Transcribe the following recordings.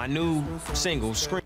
new single, Scream.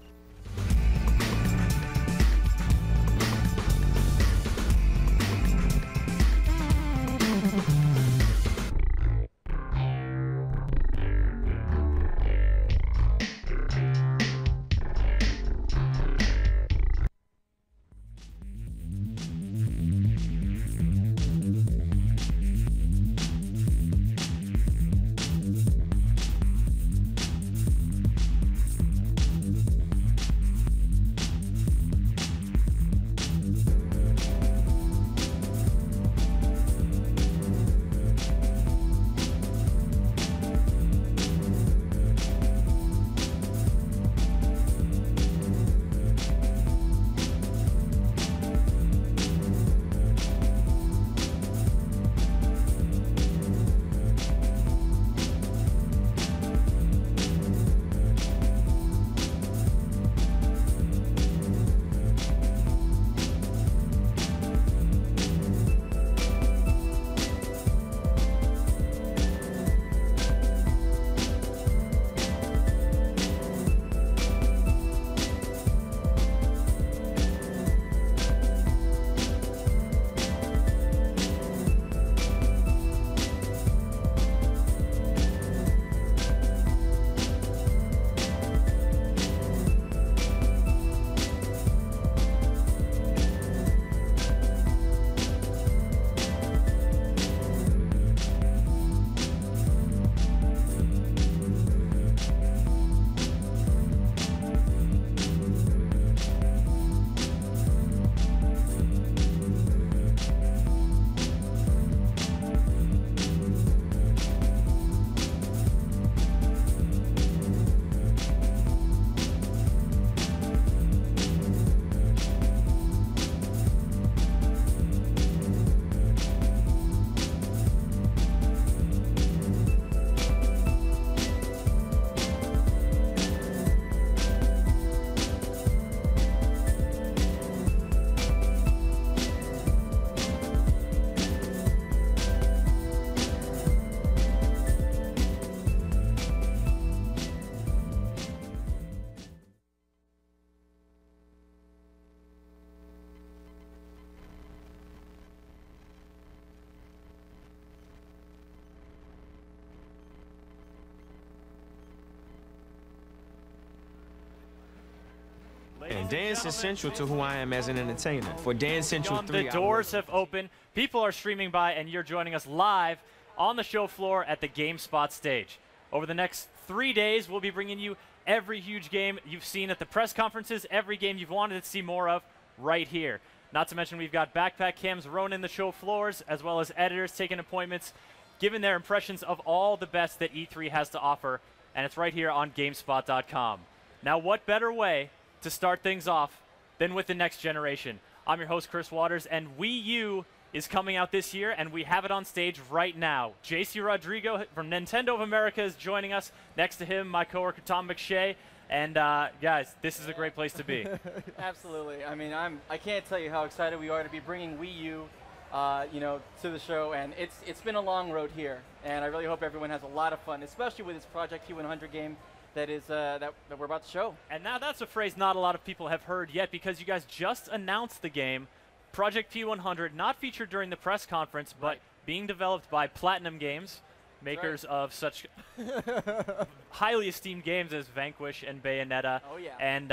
And dance is central to who I am as an entertainer. For Dance Central 3, the doors have opened. People are streaming by, and you're joining us live on the show floor at the GameSpot stage. Over the next 3 days, we'll be bringing you every huge game you've seen at the press conferences, every game you've wanted to see more of right here. Not to mention we've got backpack cams roaming the show floors, as well as editors taking appointments, giving their impressions of all the best that E3 has to offer, and it's right here on GameSpot.com. Now, what better way to start things off than with the next generation? I'm your host, Chris Waters, and Wii U is coming out this year, and we have it on stage right now. JC Rodrigo from Nintendo of America is joining us. Next to him, my coworker Tom McShay. And guys, this is a great place to be. Absolutely. I mean, I can't tell you how excited we are to be bringing Wii U, to the show. And it's been a long road here, and I really hope everyone has a lot of fun, especially with this Project P100 game that is that we're about to show. And now that's a phrase not a lot of people have heard yet, because you guys just announced the game, Project P100, not featured during the press conference, but being developed by Platinum Games, makers of such highly esteemed games as Vanquish and Bayonetta. Oh, yeah. And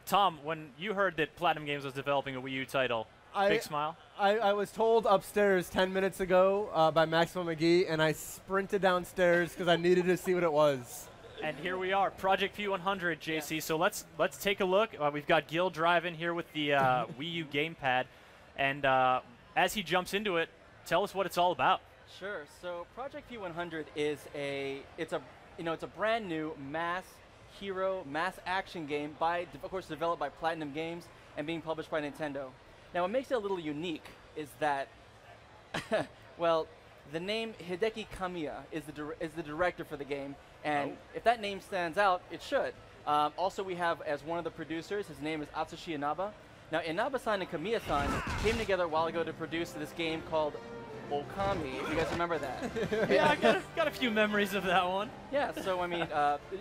Tom, when you heard that Platinum Games was developing a Wii U title, big smile? I was told upstairs 10 minutes ago by Maxwell McGee, and I sprinted downstairs because I needed to see what it was. And here we are, Project P100, JC. Yeah. So let's take a look. We've got Gil driving here with the Wii U gamepad, and as he jumps into it, tell us what it's all about. Sure. So Project P100 is it's a brand new mass action game of course developed by Platinum Games and being published by Nintendo. Now what makes it a little unique is that well, the name Hideki Kamiya is the director for the game, and if that name stands out, it should. Also, we have as one of the producers, his name is Atsushi Inaba. Now, Inaba-san and Kamiya-san came together a while ago to produce this game called Okami, if you guys remember that. Yeah, I got a few memories of that one. Yeah, so I mean,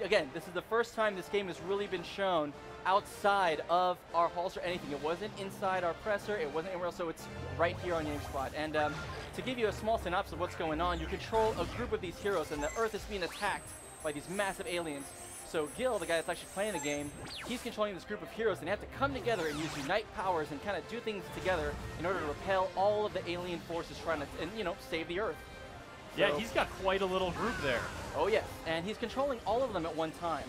again, this is the first time this game has really been shown outside of our halls or anything. It wasn't inside our presser, it wasn't anywhere else, so it's right here on GameSpot. And to give you a small synopsis of what's going on, you control a group of these heroes, and the Earth is being attacked by these massive aliens. So Gil, the guy that's actually playing the game, he's controlling this group of heroes, and they have to come together and use unite powers and kind of do things together in order to repel all of the alien forces trying to, and, you know, save the Earth. Yeah, So- he's got quite a little group there. Oh yes, and he's controlling all of them at one time.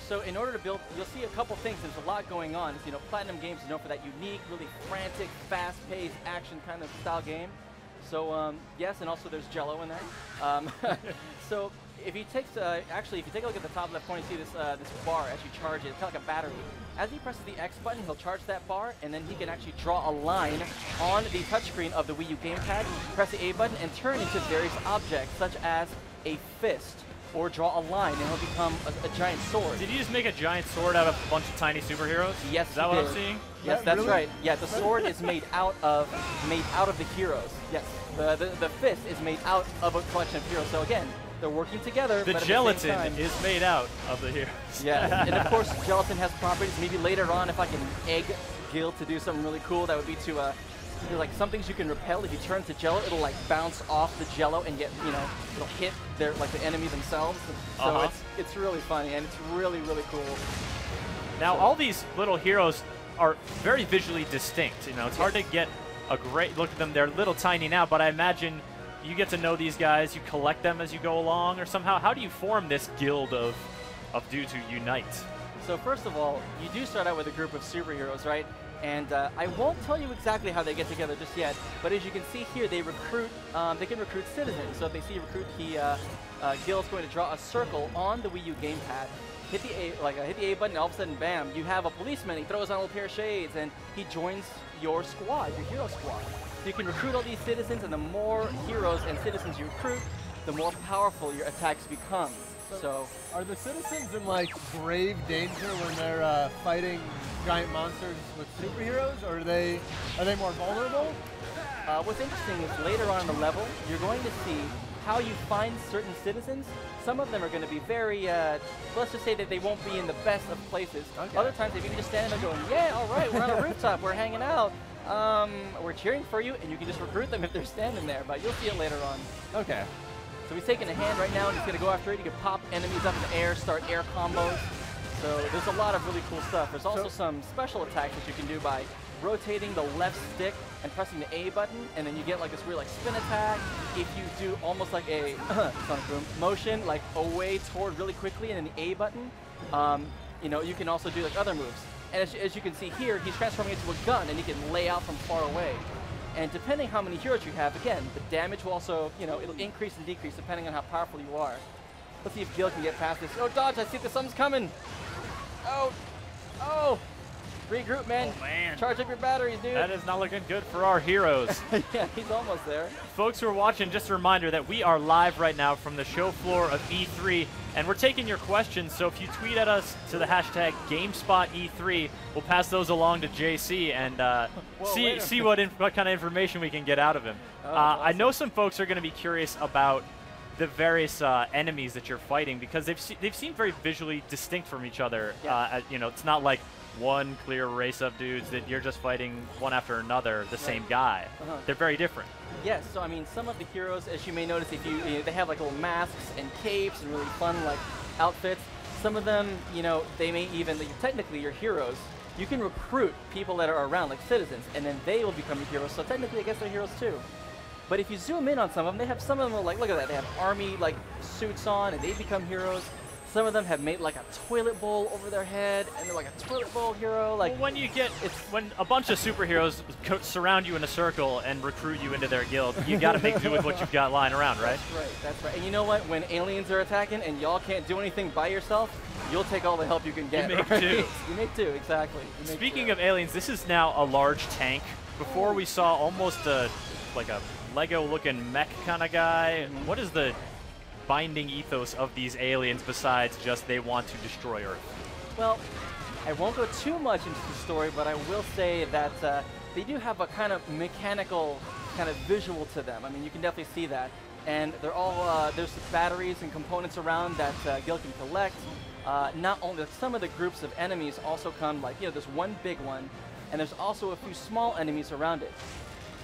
So in order to build, you'll see a couple things. There's a lot going on. You know, Platinum Games is known for that unique, really frantic, fast-paced, action kind of style game. So yes, and also there's Jello in there. So if he takes, actually, if you take a look at the top left corner, you see this this bar as you charge it. It's kind of like a battery. As he presses the X button, he'll charge that bar, and then he can actually draw a line on the touchscreen of the Wii U gamepad, press the A button, and turn into various objects, such as a fist, or draw a line, and he'll become a giant sword. Did you just make a giant sword out of a bunch of tiny superheroes? Yes, Is that he what I'm did. seeing? Yes, that's really? right. Yeah, the sword is made out of the heroes. Yes, the fist is made out of a collection of heroes. So again, they're working together. The but at gelatin the same time, is made out of the heroes. yeah, and of course, gelatin has properties. Maybe later on, if I can egg Gil to do something really cool, that would be to like some things you can repel. If you turn to Jello, it'll like bounce off the Jello and get, you know, it'll hit their like the enemy themselves. So it's really funny and it's really cool. Now, all these little heroes are very visually distinct. You know, it's hard to get a great look at them. They're little tiny now, but I imagine you get to know these guys, you collect them as you go along, or somehow. How do you form this guild of dudes who unite? So first of all, you do start out with a group of superheroes, right? And I won't tell you exactly how they get together just yet, but as you can see here, they recruit. They can recruit citizens. So if they see recruit, Gil's going to draw a circle on the Wii U gamepad. Hit the A button, and all of a sudden, bam! You have a policeman. He throws on a little pair of shades, and he joins your squad, your hero squad. So you can recruit all these citizens, and the more heroes and citizens you recruit, the more powerful your attacks become. So Are the citizens in like grave danger when they're fighting giant monsters with superheroes, or are they more vulnerable? what's interesting is later on in the level, you're going to see how you find certain citizens. Some of them are going to be very, let's just say that they won't be in the best of places. Okay. Other times, if you can just stand there going, yeah, all right, we're on a rooftop, we're hanging out, we're cheering for you, and you can just recruit them if they're standing there, but you'll see it later on. Okay. So he's taking a hand right now, and he's going to go after it. You can pop enemies up in the air, start air combos. So there's a lot of really cool stuff. There's also some special attacks that you can do by rotating the left stick and pressing the A button, and then you get like this weird like spin attack. If you do almost like a Sonic Boom motion, like away toward really quickly, and then the A button, you know, you can also do like other moves. And as you can see here, he's transforming into a gun, and he can lay out from far away. And depending how many heroes you have, again, the damage will also, you know, it'll increase and decrease depending on how powerful you are. Let's see if Gil can get past this. Oh, dodge! I see the sun's coming. Oh, oh! Regroup, man. Oh, man. Charge up your batteries, dude. That is not looking good for our heroes. Yeah, he's almost there. Folks who are watching, just a reminder that we are live right now from the show floor of E3, and we're taking your questions, so if you tweet at us to the hashtag GameSpotE3, we'll pass those along to JC and see what kind of information we can get out of him. I know some folks are going to be curious about the various enemies that you're fighting, because they've seemed very visually distinct from each other. Yeah. You know, it's not like one clear race of dudes that you're just fighting one after another, the same guy. They're very different. Yes, so I mean, some of the heroes, as you may notice, if you they have like little masks and capes and really fun like outfits. Some of them, you know, they may even, technically your heroes, you can recruit people that are around, like citizens, and then they will become your heroes. So technically, I guess they're heroes too. But if you zoom in on some of them, they have some of them are like, look at that, they have army like suits on, and they become heroes. Some of them have made like a toilet bowl over their head, and they're like a toilet bowl hero. Like, well, when a bunch of superheroes surround you in a circle and recruit you into their guild, you got to make do with what you've got lying around, right? That's right, that's right. And you know what? When aliens are attacking and y'all can't do anything by yourself, you'll take all the help you can get. You make right? do. You make do, exactly. Speaking of aliens, this is now a large tank. Before we saw almost like a Lego-looking mech kind of guy. What is the binding ethos of these aliens besides just they want to destroy Earth? Well, I won't go too much into the story, but I will say that they do have a kind of mechanical kind of visual to them. I mean, you can definitely see that. And they're all, there's batteries and components around that Gil can collect. Not only, some of the groups of enemies also come, like, you know, there's one big one, and there's also a few small enemies around it.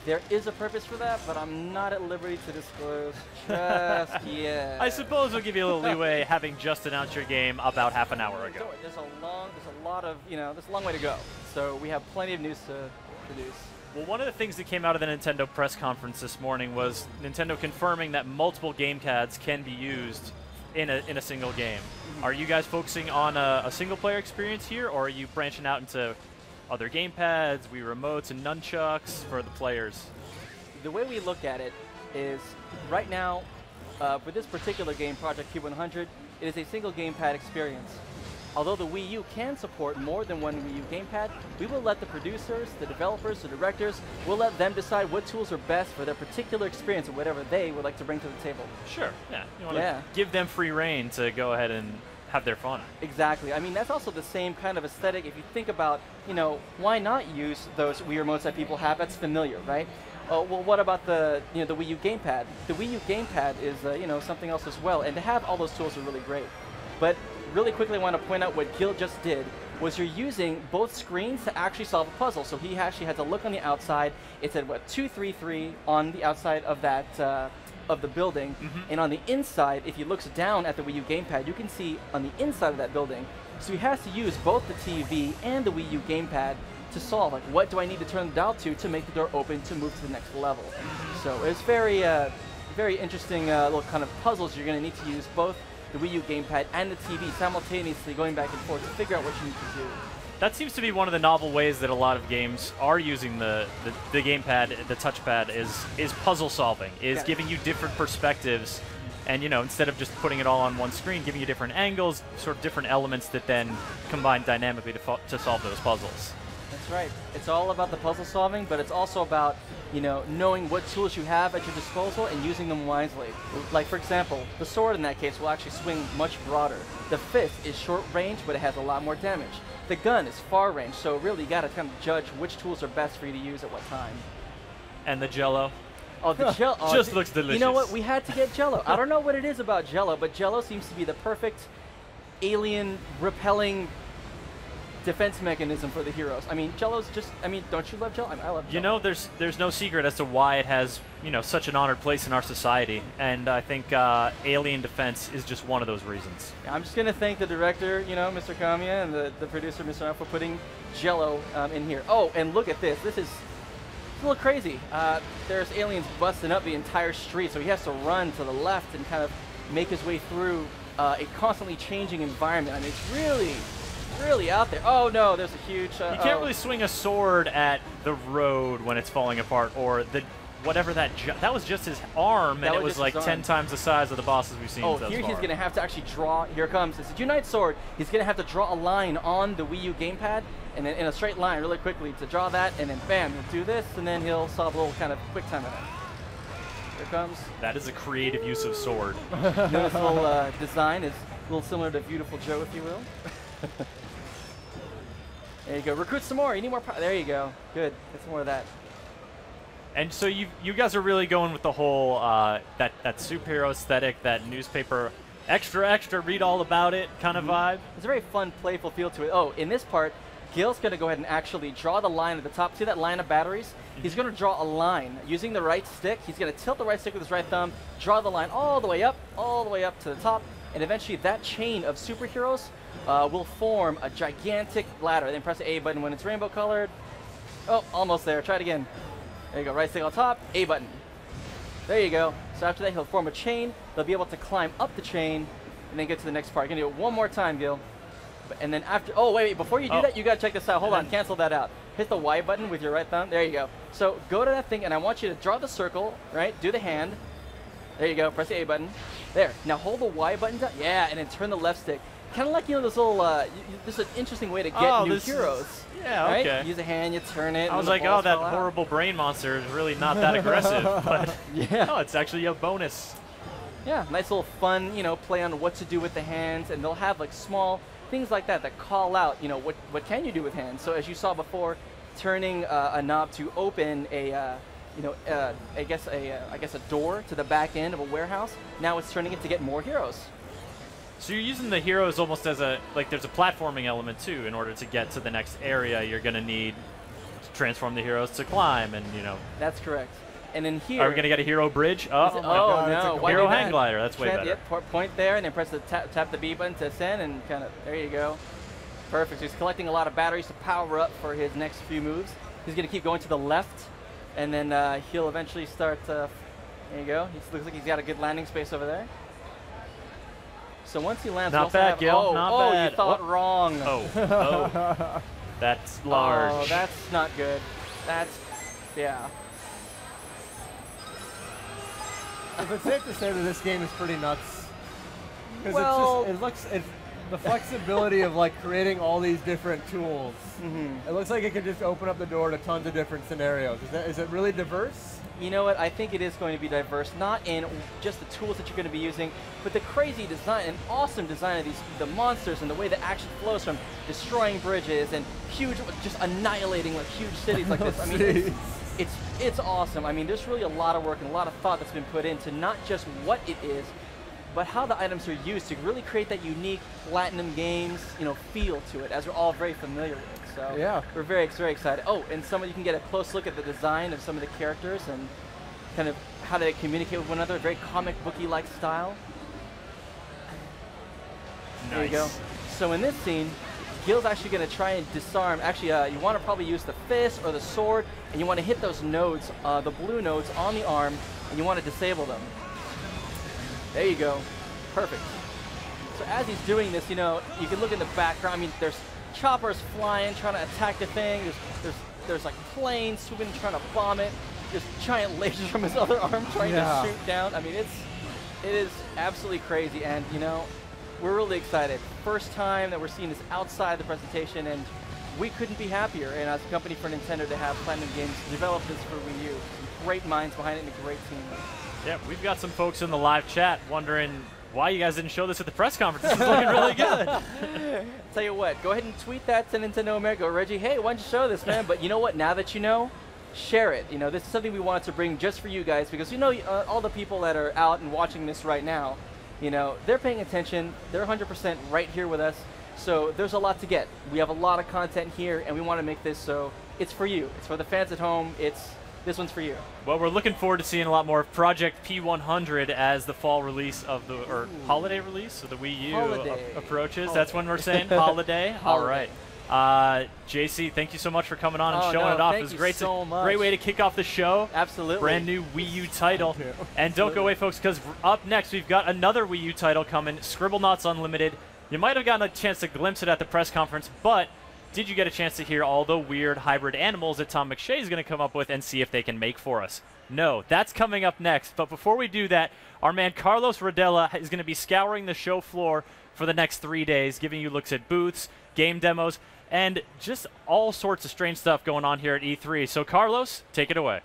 There is a purpose for that, but I'm not at liberty to disclose just yet. I suppose we'll give you a little leeway having just announced your game about half an hour ago. There's a lot of, you know, there's a long way to go. So we have plenty of news to produce. Well, one of the things that came out of the Nintendo press conference this morning was Nintendo confirming that multiple gamepads can be used in a single game. Mm-hmm. Are you guys focusing on a single-player experience here, or are you branching out into other gamepads, Wii remotes, and nunchucks for the players? The way we look at it is, right now, for this particular game, Project Q100, it is a single gamepad experience. Although the Wii U can support more than one Wii U gamepad, we will let the producers, the developers, the directors, we'll let them decide what tools are best for their particular experience and whatever they would like to bring to the table. Sure, yeah. You want to give them free reign to go ahead and have their fun. Exactly. I mean, that's also the same kind of aesthetic. If you think about, you know, why not use those Wii remotes that people have? That's familiar, right? Well, what about the, you know, the Wii U gamepad? The Wii U gamepad is, you know, something else as well, and to have all those tools are really great. But really quickly, I want to point out what Gil just did was you're using both screens to actually solve a puzzle. So he actually had to look on the outside. It said, what, 233 on the outside of that of the building, and on the inside, if he looks down at the Wii U gamepad, you can see on the inside of that building. So he has to use both the TV and the Wii U gamepad to solve, like, what do I need to turn the dial to make the door open to move to the next level. So it's very, very interesting little kind of puzzles. You're going to need to use both the Wii U gamepad and the TV simultaneously, going back and forth to figure out what you need to do. That seems to be one of the novel ways that a lot of games are using the gamepad, the touchpad, is puzzle solving, is giving you different perspectives, and, you know, instead of just putting it all on one screen, giving you different angles, sort of different elements that then combine dynamically to solve those puzzles. That's right. It's all about the puzzle solving, but it's also about, you know, knowing what tools you have at your disposal and using them wisely. Like, for example, the sword in that case will actually swing much broader. The fist is short range, but it has a lot more damage. The gun is far range, so really you gotta kind of judge which tools are best for you to use at what time. And the Jello? Oh, the Jello just looks delicious. You know what? We had to get Jello. I don't know what it is about Jello, but Jello seems to be the perfect alien repelling defense mechanism for the heroes. I mean, Jello's just, I mean, don't you love Jello? I mean, I love Jello. You know, there's no secret as to why it has, you know, such an honored place in our society, and I think Alien Defense is just one of those reasons. Yeah, I'm just going to thank the director, you know, Mr. Kamiya, and the producer, Mr. Arnold, for putting Jello in here. Oh, and look at this. This is a little crazy. There's aliens busting up the entire street, so he has to run to the left and kind of make his way through a constantly changing environment. I mean, it's really out there. Oh no, there's a huge... you can't really swing a sword at the road when it's falling apart, or the whatever that was just his arm, and it was like 10 times the size of the bosses we've seen so far. Here he's going to have to actually draw... Here it comes. It's a Unite sword. He's going to have to draw a line on the Wii U gamepad, and then in a straight line really quickly to draw that, and then bam, he'll do this, and then he'll solve a little kind of quick time event. Here it comes. That is a creative use of sword. Notice little design is a little similar to Beautiful Joe, if you will. There you go. Recruit some more. You need more power. There you go. Good. Get some more of that. And so you guys are really going with the whole that superhero aesthetic, that newspaper extra, read all about it kind of vibe. There's a very fun, playful feel to it. Oh, in this part, Gil's going to go ahead and actually draw the line at the top. See that line of batteries? He's going to draw a line using the right stick. He's going to tilt the right stick with his right thumb, draw the line all the way up to the top, and eventually that chain of superheroes will form a gigantic ladder. Then press the A button when it's rainbow colored. Oh, almost there. Try it again. There you go. Right stick on top, A button. There you go. So after that, he'll form a chain. They'll be able to climb up the chain and then get to the next part. You're going to do it one more time, Gil. And then after, oh, wait, before you do that, you got to check this out. Hold on, cancel that out. Hit the Y button with your right thumb. There you go. So go to that thing, and I want you to draw the circle, right? Do the hand. There you go. Press the A button. There. Now hold the Y button down. Yeah, and then turn the left stick. Kind of like, you know, this little, this is an interesting way to get new heroes. Yeah, right? okay. Use a hand, you turn it. I was like, oh, that horrible brain monster is really not that aggressive. But yeah. No, it's actually a bonus. Yeah, nice little fun, you know, play on what to do with the hands. And they'll have, like, small things like that that call out, you know, what can you do with hands. So as you saw before, turning a knob to open a I guess a door to the back end of a warehouse. Now it's turning it to get more heroes. So you're using the heroes almost as there's a platforming element too. In order to get to the next area, you're going to need to transform the heroes to climb, and That's correct. And in here, are we going to get a hero bridge? Oh, no! Why hero do hang that? glider. That's way better. Yep, point there, and then press the tap the B button to ascend, and kind of there you go. Perfect. So he's collecting a lot of batteries to power up for his next few moves. He's going to keep going to the left, and then he'll eventually start. There you go. He looks like he's got a good landing space over there. So once he lands, not bad, Gil. Not bad. You thought wrong. Oh, that's large. Oh, that's not good. Yeah. Is it safe to say that this game is pretty nuts? Because Well, it's the flexibility of like creating all these different tools. It looks like it could just open up the door to tons of different scenarios. Is it really diverse? You know what? I think it is going to be diverse, not in just the tools that you're going to be using, but the crazy design and awesome design of the monsters and the way the action flows from destroying bridges and just annihilating like huge cities like this. I mean, it's awesome. I mean, there's really a lot of work and a lot of thought that's been put into not just what it is, but how the items are used to really create that unique Platinum Games, feel to it, as we're all very familiar with. So yeah, we're very excited. Oh, and you can get a close look at the design of some of the characters and kind of how they communicate with one another. Very comic booky-like style. Nice. There you go. So in this scene, Gil's actually going to try and disarm. Actually, you want to probably use the fist or the sword, and you want to hit those nodes, the blue nodes on the arm, and you want to disable them. There you go. Perfect. So as he's doing this, you can look in the background. I mean, there's choppers flying, trying to attack the thing. There's like planes swooping, trying to bomb it. There's giant lasers from his other arm trying to shoot down. I mean, it is absolutely crazy, and we're really excited. First time that we're seeing this outside the presentation, and we couldn't be happier. And as a company for Nintendo to have Platinum Games develop this for Wii U, some great minds behind it and a great team. Yeah, we've got some folks in the live chat wondering why you guys didn't show this at the press conference. This is looking really good. Tell you what, go ahead and tweet that to Nintendo America. Reggie, hey, why don't you show this, man? But you know what? Now that you know, share it. This is something we wanted to bring just for you guys because all the people that are out and watching this right now, they're paying attention. They're 100% right here with us. So there's a lot to get. We have a lot of content here, and we want to make this so it's for you. It's for the fans at home. This one's for you. Well, we're looking forward to seeing a lot more of Project P100 as the fall release of holiday release of the Wii U approaches. Holiday. That's when we're saying holiday. All right. JC, thank you so much for coming on and showing it off. It was great. Great way to kick off the show. Absolutely. Brand new Wii U title. And don't go away, folks, because up next we've got another Wii U title coming, Scribblenauts Unlimited. You might have gotten a chance to glimpse it at the press conference, but did you get a chance to hear all the weird hybrid animals that Tom McShea is going to come up with and see if they can make for us? No, that's coming up next. But before we do that, our man Carlos Rodella is going to be scouring the show floor for the next 3 days, giving you looks at booths, game demos, and just all sorts of strange stuff going on here at E3. So Carlos, take it away.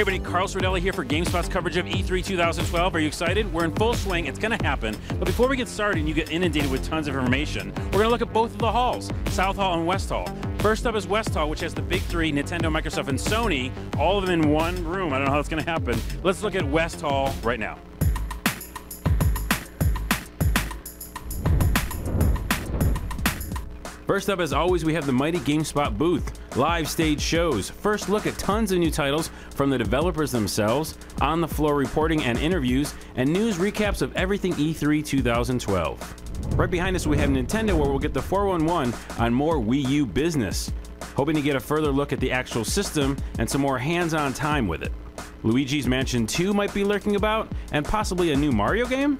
Hey everybody, Carl Sordelli here for GameSpot's coverage of E3 2012. Are you excited? We're in full swing. It's going to happen. But before we get started and you get inundated with tons of information, we're going to look at both of the halls, South Hall and West Hall. First up is West Hall, which has the big three, Nintendo, Microsoft, and Sony, all of them in one room. I don't know how that's going to happen. Let's look at West Hall right now. First up, as always, we have the mighty GameSpot booth. Live stage shows, first look at tons of new titles from the developers themselves, on-the-floor reporting and interviews, and news recaps of everything E3 2012. Right behind us we have Nintendo, where we'll get the 411 on more Wii U business. Hoping to get a further look at the actual system and some more hands-on time with it. Luigi's Mansion 2 might be lurking about, and possibly a new Mario game?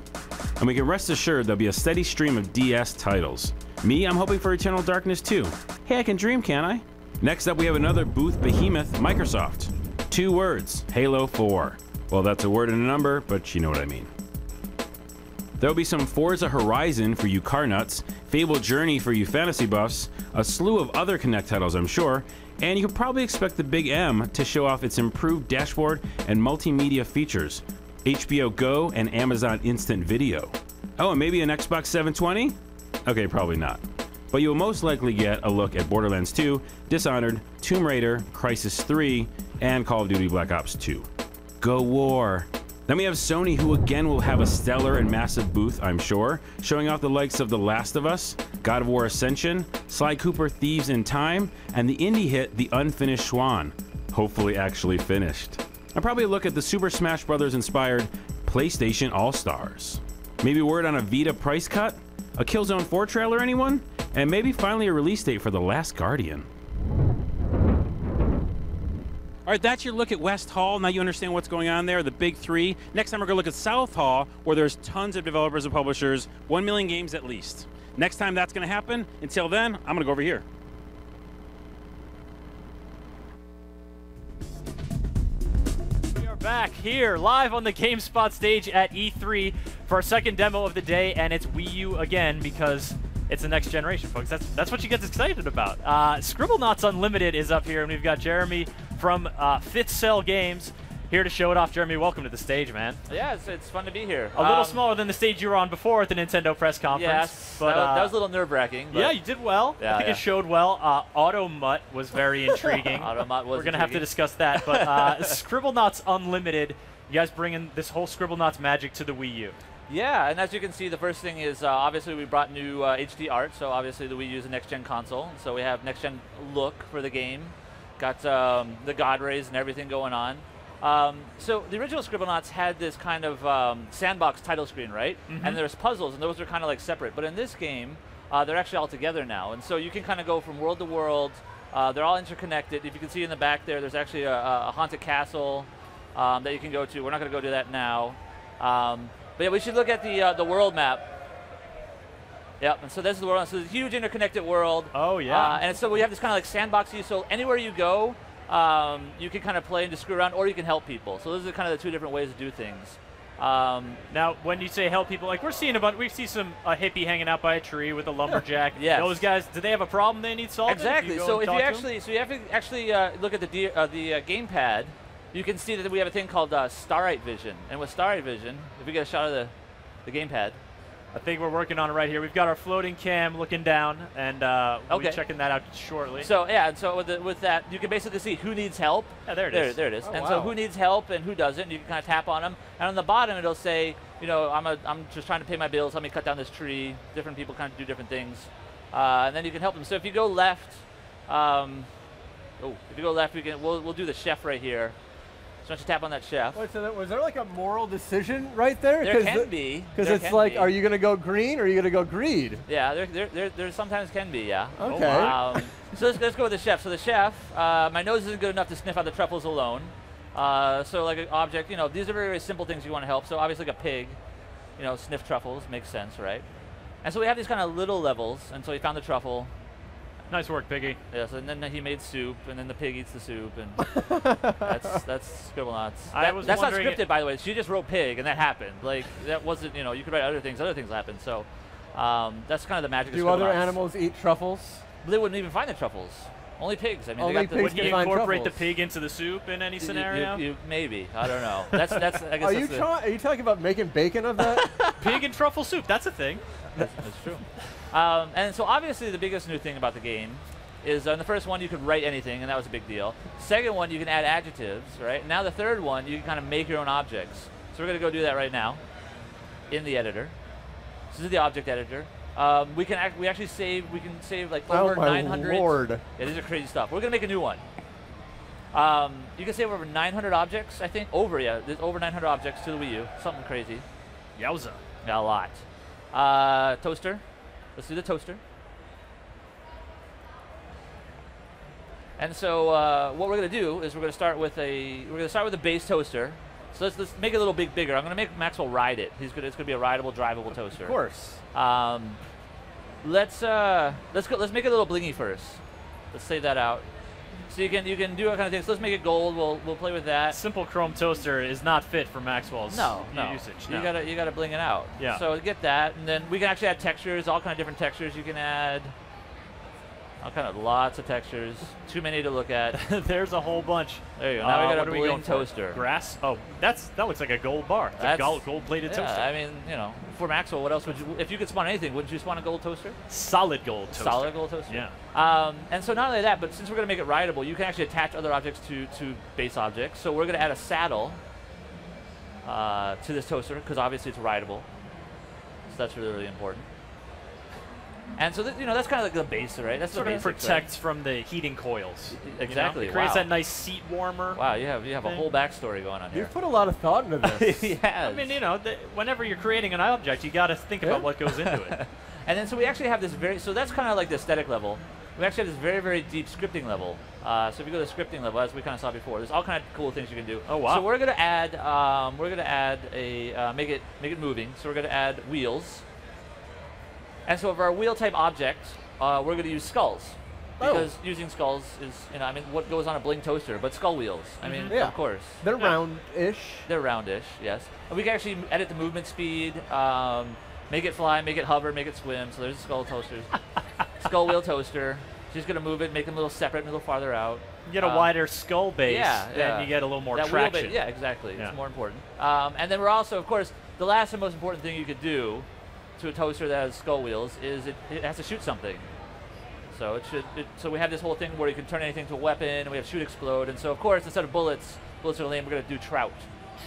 And we can rest assured there'll be a steady stream of DS titles. Me, I'm hoping for Eternal Darkness 2. Hey, I can dream, can't I? Next up, we have another booth behemoth, Microsoft. 2 words, Halo 4. Well, that's a word and a number, but you know what I mean. There'll be some Forza Horizon for you car nuts, Fable Journey for you fantasy buffs, a slew of other Kinect titles, I'm sure, and you can probably expect the Big M to show off its improved dashboard and multimedia features, HBO Go and Amazon Instant Video. Oh, and maybe an Xbox 720? Okay, probably not. But you'll most likely get a look at Borderlands 2, Dishonored, Tomb Raider, Crysis 3, and Call of Duty Black Ops 2. Go War! Then we have Sony, who again will have a stellar and massive booth, I'm sure, showing off the likes of The Last of Us, God of War Ascension, Sly Cooper Thieves in Time, and the indie hit The Unfinished Swan, hopefully actually finished. And probably a look at the Super Smash Bros. Inspired PlayStation All-Stars. Maybe word on a Vita price cut? A Killzone 4 trailer, anyone? And maybe finally a release date for The Last Guardian. All right, that's your look at West Hall. Now you understand what's going on there, the big three. Next time we're going to look at South Hall, where there's tons of developers and publishers, 1 million games at least. Next time that's going to happen. Until then, I'm going to go over here. Back here live on the GameSpot stage at E3 for our second demo of the day, and it's Wii U again because it's the next generation, folks. That's what you get excited about. Scribblenauts Unlimited is up here, and we've got Jeremy from Fifth Cell Games here to show it off. Jeremy, welcome to the stage, man. Yeah, it's fun to be here. A little smaller than the stage you were on before at the Nintendo press conference. Yes, but that was a little nerve-wracking. Yeah, you did well. Yeah, I think it showed well. Automutt was very intriguing. Automutt was We're going to have to discuss that. But Scribblenauts Unlimited, you guys bringing this whole Scribblenauts magic to the Wii U. Yeah, and as you can see, the first thing is obviously we brought new HD art, so obviously the Wii U is a next-gen console, so we have next-gen look for the game. Got the God rays and everything going on. So the original Scribblenauts had this kind of sandbox title screen, right? Mm-hmm. And there's puzzles, and those are kind of like separate. But in this game, they're actually all together now. And so you can kind of go from world to world. They're all interconnected. If you can see in the back there, there's actually a haunted castle that you can go to. We're not going to go do that now. But yeah, we should look at the world map. Yep, and so this is the world. So it's a huge interconnected world. Oh, yeah. And so we have this kind of like sandboxy. So anywhere you go, you can kind of play and just screw around, or you can help people. So those are kind of the 2 different ways to do things. Now, when you say help people, like we're seeing we see a hippie hanging out by a tree with a lumberjack. Yes. Those guys, do they have a problem they need solved? Exactly. So if you have to actually look at the gamepad, you can see that we have a thing called Starlight Vision. And with Starlight Vision, if we get a shot of the gamepad. I think we're working on it right here. We've got our floating cam looking down, and we'll be checking that out shortly. So yeah, and so with that, you can basically see who needs help. Yeah, there it is. There it is. Oh, and wow. so who needs help and who doesn't, you can kind of tap on them. And on the bottom, it'll say, you know, I'm just trying to pay my bills. Let me cut down this tree. Different people kind of do different things, and then you can help them. So if you go left, we'll do the chef right here. So once you tap on that chef. Wait, so was there like a moral decision right there? There can be. Because it's like, are you going to go green or are you going to go greed? Yeah, there sometimes can be, yeah. Okay. So let's go with the chef. So the chef, my nose isn't good enough to sniff out the truffles alone. So like an object, you know, these are very, very simple things you want to help. So obviously like a pig, you know, sniff truffles, makes sense, right? And so we have these kind of little levels, and so he found the truffle. Nice work, Piggy. Yes, and then he made soup, and then the pig eats the soup, and that's Scribblenauts. That's not scripted, by the way. She just wrote pig, and that happened. Like, that wasn't, you know, you could write other things happen. So that's kind of the magic of Scribblenauts. Do other animals eat truffles? They wouldn't even find the truffles. Only pigs. I mean, Only they got the, pigs Would can you find incorporate the truffles. pig into the soup in any scenario? Maybe. I don't know. That's. I guess Are that's are you talking about making bacon of that? Pig and truffle soup, that's a thing. That's true. And so obviously the biggest new thing about the game is on the first one you could write anything, and that was a big deal. Second one, you can add adjectives, right? Now the third one, you can kind of make your own objects. So we're going to go do that right now in the editor. This is the object editor. We can actually save like over 900. Lord. Yeah, these are crazy stuff. We're going to make a new one. You can save over 900 objects, I think. There's over 900 objects to the Wii U. Something crazy. Yowza. Yeah, a lot. Toaster. Let's do the toaster. And so what we're going to do is we're going to start with a base toaster. So let's make it a little bigger. I'm going to make Maxwell ride it. It's going to be a rideable, drivable toaster. Of course. Let's make it a little blingy first. Let's save that out. So you can do all kind of things. So let's make it gold. We'll play with that. Simple chrome toaster is not fit for Maxwell's usage. You gotta bling it out. Yeah. So get that, and then we can actually add textures, all kind of different textures you can add. All kind of lots of textures. Too many to look at. There's a whole bunch. There you go. Now we got what a are we bling going toaster. For? Grass? Oh, that looks like a gold bar. It's a gold-plated toaster. I mean, for Maxwell, what else would you? If you could spawn anything, wouldn't you spawn a gold toaster? Solid gold toaster. Solid gold toaster. Yeah. And so not only that, but since we're going to make it rideable, you can actually attach other objects to base objects. So we're going to add a saddle to this toaster because obviously it's rideable. So that's really, really important. And so that's kind of like the base, right? That's sort the of basics, protects from the heating coils. Exactly. It creates Wow. that nice seat warmer. Wow, you have a whole backstory going on here. You've put a lot of thought into this. Yeah. I mean, whenever you're creating an object, you got to think about what goes into it. And then so we actually have this so that's kind of like the aesthetic level. We actually have this very, very deep scripting level. So if you go to the scripting level, as we kind of saw before, there's all kind of cool things you can do. Oh wow! So we're gonna add make it moving. So we're gonna add wheels. And so for our wheel type object, we're going to use skulls. Because using skulls is, what goes on a bling toaster, but skull wheels. I mean, of course. They're round-ish. They're roundish, yes. And we can actually edit the movement speed, make it fly, make it hover, make it swim. So there's the skull toasters. Skull wheel toaster. She's going to move it, make them a little separate, a little farther out. You get a wider skull base, and you get a little more that traction. Yeah, exactly. Yeah. It's more important. And then we're also, of course, the last and most important thing you could do to a toaster that has skull wheels is it has to shoot something. So so we have this whole thing where you can turn anything to a weapon, and we have shoot explode, and so of course instead of bullets are lame, we're going to do trout.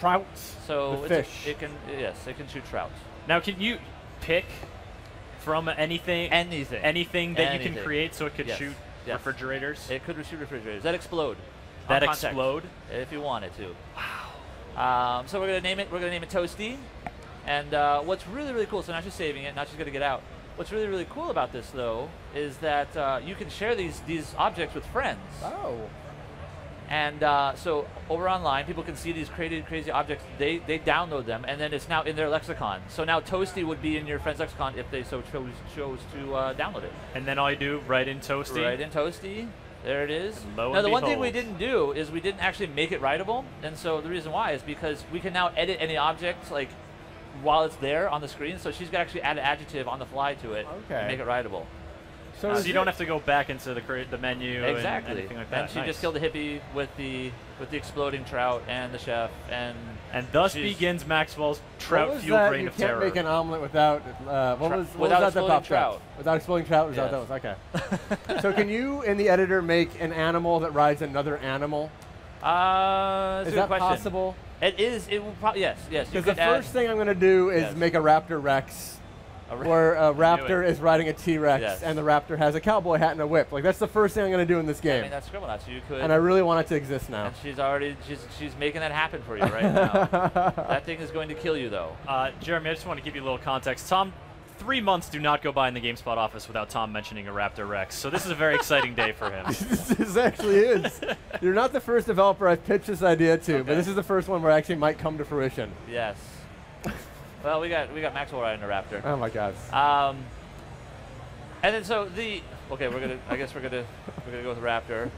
Trouts. So the fish. It can shoot trout. Now, can you pick from anything that you can create so it could shoot refrigerators? It could shoot refrigerators that explode. That explode if you wanted to. Wow. So we're going to name it. We're going to name it Toasty. And what's really, really cool, so not just saving it, not just going to get out. What's really, really cool about this, though, is that you can share these objects with friends. Oh. And so over online, people can see these crazy objects. They download them, and then it's now in their lexicon. So now Toasty would be in your friend's lexicon if they so chose to download it. And then all you do, write in Toasty. Write in Toasty. There it is. Now, the one thing we didn't do is we didn't actually make it writable. And so the reason why is because we can now edit any object, like, while it's there on the screen, so she's got to actually add an adjective on the fly to it to make it writable. So you don't have to go back into the menu exactly. and anything like that. And she just killed the hippie with the exploding trout and the chef, and thus begins Maxwell's trout-fueled reign of terror. You can't make an omelet without without exploding trout. Without exploding trout, that was okay. So can you in the editor make an animal that rides another animal? Is that possible? It is. It will probably yes. Because the first thing I'm going to do is make a Raptor Rex, where a raptor is riding a T-Rex, and the raptor has a cowboy hat and a whip. Like that's the first thing I'm going to do in this game. I mean, that's Scribblenauts. You could. And I really want it to exist now. And she's making that happen for you right now. That thing is going to kill you though. Jeremy, I just want to give you a little context. Tom, 3 months do not go by in the GameSpot office without Tom mentioning a Raptor Rex. So this is a very exciting day for him. This actually is. You're not the first developer I've pitched this idea to, but this is the first one where it actually might come to fruition. Yes. Well, we got Maxwell riding a Raptor. Oh my God. And then so I guess we're gonna go with Raptor.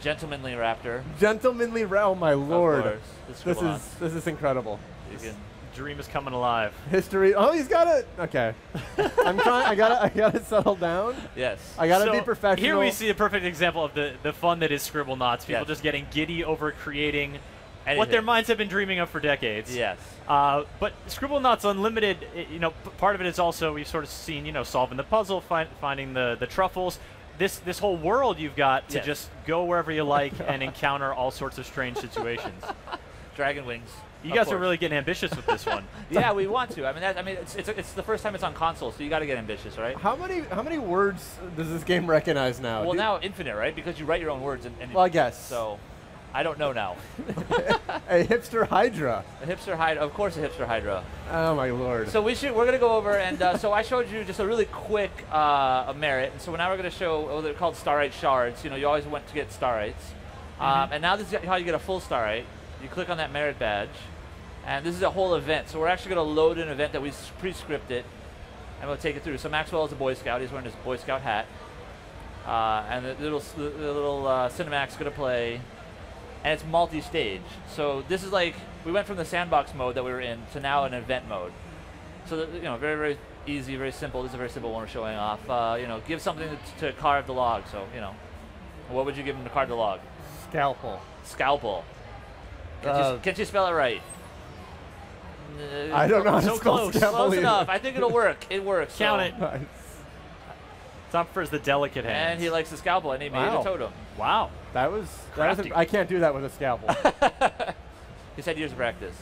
Gentlemanly Raptor. Oh my Lord. Of course. This is incredible. You can dream is coming alive. History. Oh, he's got it. Okay. I'm trying. I gotta settle down. Yes. I gotta So be professional. Here we see a perfect example of the fun that is Scribblenauts. People Yes. just getting giddy over creating what Anything. their minds have been dreaming of for decades. Yes. But Scribblenauts Unlimited, part of it is also we've sort of seen, solving the puzzle, finding the truffles. This whole world you've got to Yes. just go wherever you like and encounter all sorts of strange situations. Dragon wings. You of guys are course. really getting ambitious with this one. Yeah, we want to. I mean, it's the first time it's on console, so you got to get ambitious, right? How many words does this game recognize now? Well, now infinite, right? Because you write your own words. And Well, I guess. So, I don't know now. A hipster Hydra. A hipster Hydra, of course, a hipster Hydra. Oh my lord. So we're gonna go over, and so I showed you just a really quick merit, and so now we're gonna show they're called Starite shards. You always want to get Starites, and now this is how you get a full Starite. You click on that merit badge, and this is a whole event. So we're actually gonna load an event that we pre-scripted, and we'll take it through. So Maxwell is a Boy Scout. He's wearing his Boy Scout hat, and the little Cinemac's gonna play. And it's multi-stage. So this is like, we went from the sandbox mode that we were in to now an event mode. So, very, very easy, very simple. This is a very simple one we're showing off. Give something to carve the log. So, what would you give him to carve the log? Scalpel. Scalpel. Can't you spell it right? I don't know how to So spell close. scalpel Close either. enough. I think it'll work. It works. Count so. it. Nice. Tom prefers the delicate hands. And he likes the scalpel, and he made Wow. a totem. Wow. That was Crafty. I can't do that with a scalpel. He's had years of practice.